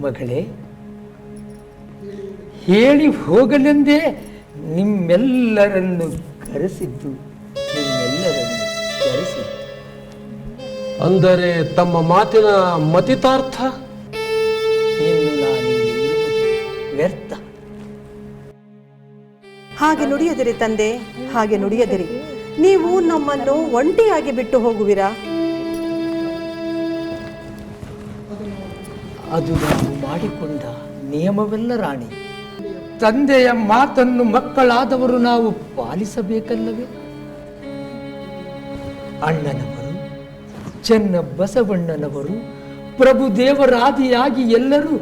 ಮಗಳೇ, ಹೇಳಿ ಹೋಗಲೆಂದೇ ನಿಮ್ಮೆಲ್ಲರನ್ನು ಕರೆಸಿದ್ದು. ಅಂದರೆ ತಮ್ಮ ಮಾತಿನ ಮತಿತಾರ್ಥ? ಇನ್ನು ನಾನಿಲ್ಲಿ ವ್ಯರ್ಥ. ಹಾಗೆ ನುಡಿಯದಿರಿ ತಂದೆ, ಹಾಗೆ ನುಡಿಯದಿರಿ. ನೀವು ನಮ್ಮನ್ನು ಒಂಟಿಯಾಗಿ ಬಿಟ್ಟು ಹೋಗುವಿರಾ? ಅದು ನಾವು ಮಾಡಿಕೊಂಡ ನಿಯಮವೆಲ್ಲ ರಾಣಿ. ತಂದೆಯ ಮಾತನ್ನು ಮಕ್ಕಳಾದವರು ನಾವು ಪಾಲಿಸಬೇಕಲ್ಲವೇ? ಅಣ್ಣನವರು, ಚೆನ್ನ ಬಸವಣ್ಣನವರು ಪ್ರಭುದೇವರಾದಿಯಾಗಿ ಎಲ್ಲರೂ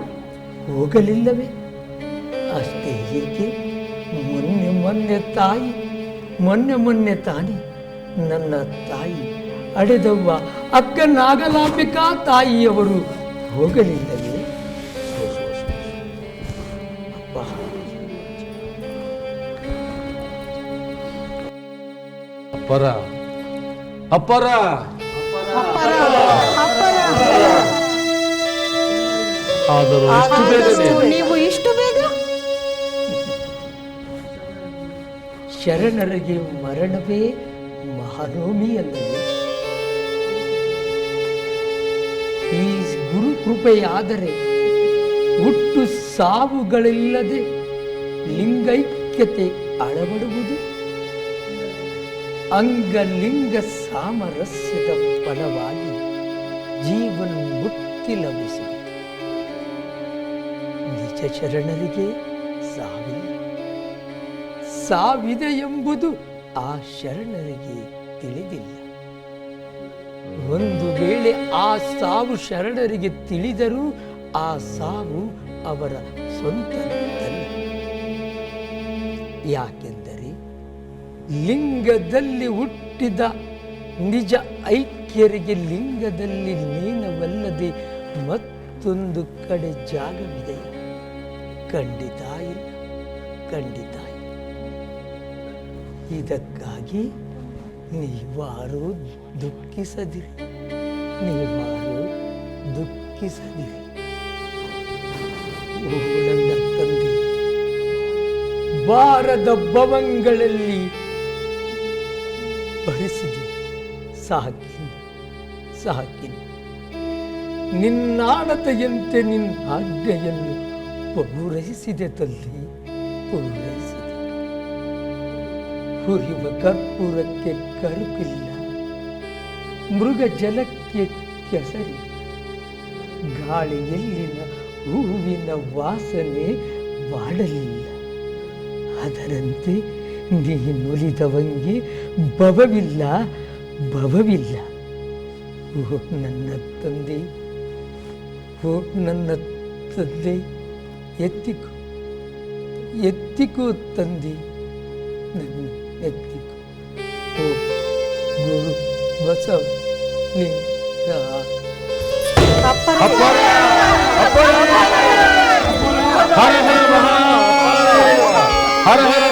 ಹೋಗಲಿಲ್ಲವೇ? ಅಷ್ಟೇ ಏಕೆ ಮೊನ್ನೆ ತಾನೆ ನನ್ನ ತಾಯಿ ಅಡೆದವ್ವ ಅಕ್ಕ ನಾಗಲಾಂಬಿಕಾ ತಾಯಿಯವರು ಹೋಗಲಿಲ್ಲವೇ? ಅಪ್ಪರ ಅಪ್ಪರ ಆದರೂ ಇಷ್ಟು ಬೇಗನೆ ನೀವು ಇಷ್ಟು ಬೇಗ? ಶರಣರಿಗೆ ಮರಣವೇ ಮಹಾನೋಮಿ ಅಲ್ಲವೇ? ಈ ಗುರು ಕೃಪೆಯಾದರೆ ಹುಟ್ಟು ಸಾವುಗಳಿಲ್ಲದೆ ಲಿಂಗೈಕ್ಯತೆ ಅಳವಡುವುದು. ಅಂಗಲಿಂಗ ಸಾಮರಸ್ಯದ ಫಲವಾಗಿ ಜೀವನ ಮುಕ್ತಿ ಲಭಿಸುವುದು. ನಿಜ ಶರಣರಿಗೆ ಸಾವಿದೆ ಎಂಬುದು ಆ ಶರಣರಿಗೆ ತಿಳಿದಿಲ್ಲ. ಒಂದು ವೇಳೆ ಆ ಸಾವು ಶರಣರಿಗೆ ತಿಳಿದರೂ ಆ ಸಾವು ಅವರ ಸ್ವಂತದ್ದಲ್ಲ. ಯಾಕೆಂದರೆ ಲಿಂಗದಲ್ಲಿ ಹುಟ್ಟಿದ ನಿಜ ಐಕ್ಯರಿಗೆ ಲಿಂಗದಲ್ಲಿ ಲೀನವಲ್ಲದೆ ಮತ್ತೊಂದು ಕಡೆ ಜಾಗವಿದೆ. ಖಂಡಿತ ಇಲ್ಲ. ಇದಕ್ಕಾಗಿ ನೀವಾರು ದುಃಖಿಸದಿರಿ. ನನ್ನ ತಂದೆ ಬಾರದ ಭವಂಗಳಲ್ಲಿ ಭರಿಸಿದೆ. ಸಾಕಿನ ನಿನ್ನಾಣತೆಯಂತೆ ನಿನ್ನ ಆಜ್ಞೆಯನ್ನು ಪೂರೈಸಿದೆ ತಂದೆ, ಪೂರೈಸಿದೆ. ಹುರಿಯುವ ಕರ್ಪೂರಕ್ಕೆ ಕರುಕಿಲ್ಲ, ಮೃಗ ಜಲಕ್ಕೆ ಕೆಸರಿ, ಗಾಳಿಯಲ್ಲಿನ ಹೂವಿನ ವಾಸನೆ ಬಾಡಲಿಲ್ಲ. ಅದರಂತೆ ನೀನುಲಿದವಂಗೆ ಭವವಿಲ್ಲ. ಓ ನನ್ನ ತಂದೆ, ಎತ್ತಿಕೋ ತಂದೆ, ನನ್ನ ಎತ್ತಿಕೋ. ಓ ಗುರು ಬಸವಲಿಂಗ. ಹರ ಹರ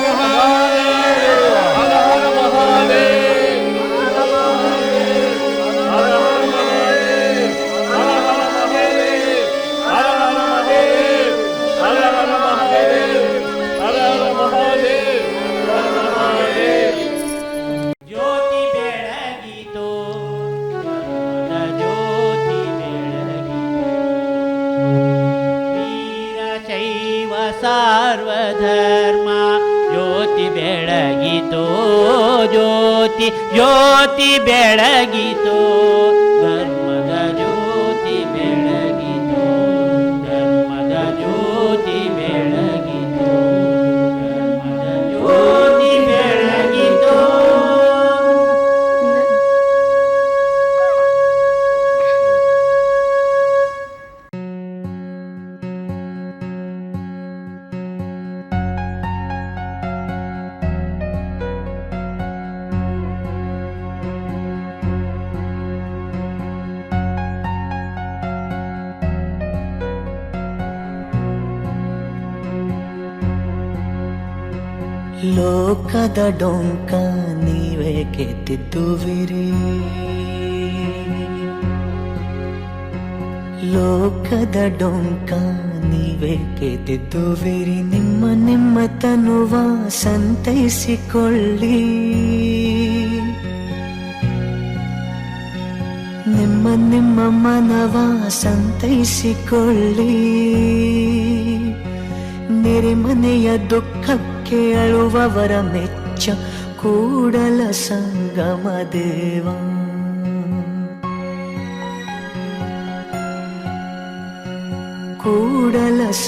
ಸಾರ್ವಧರ್ಮ ಜ್ಯೋತಿ ಬೆಳಗಿತೋ, ಜ್ಯೋತಿ ಬೆಳಗಿತೋ, ಧರ್ಮದ ಜ್ಯೋತಿ ಬೆಳಗಿತೋ, ಧರ್ಮದ ಜ್ಯೋತಿ ಬೆಳಗಿತೋ, ಧರ್ಮದ ಜ್ಯೋತಿ ಬೆಳಗಿತೋ. ಲೋಕದ ಡೊಂಕ ನೀವೇಕೆ ತಿದ್ದುವಿರಿ, ಲೋಕದ ಡೊಂಕ ನೀವೇಕೆ ತಿದ್ದುವಿರಿ. ನಿಮ್ಮ ತನುವ ಸಂತೈಸಿಕೊಳ್ಳಿ, ನಿಮ್ಮ ಮನವ ಸಂತೈಸಿಕೊಳ್ಳಿ. ನೆರೆಮನೆಯ ದುಃಖಕ್ಕೆ ಅಳುವವರ ಮೆಚ್ಚ ಕೂಡಲ ಸಂಗಮ ದೇವ. ಕೂಡಲ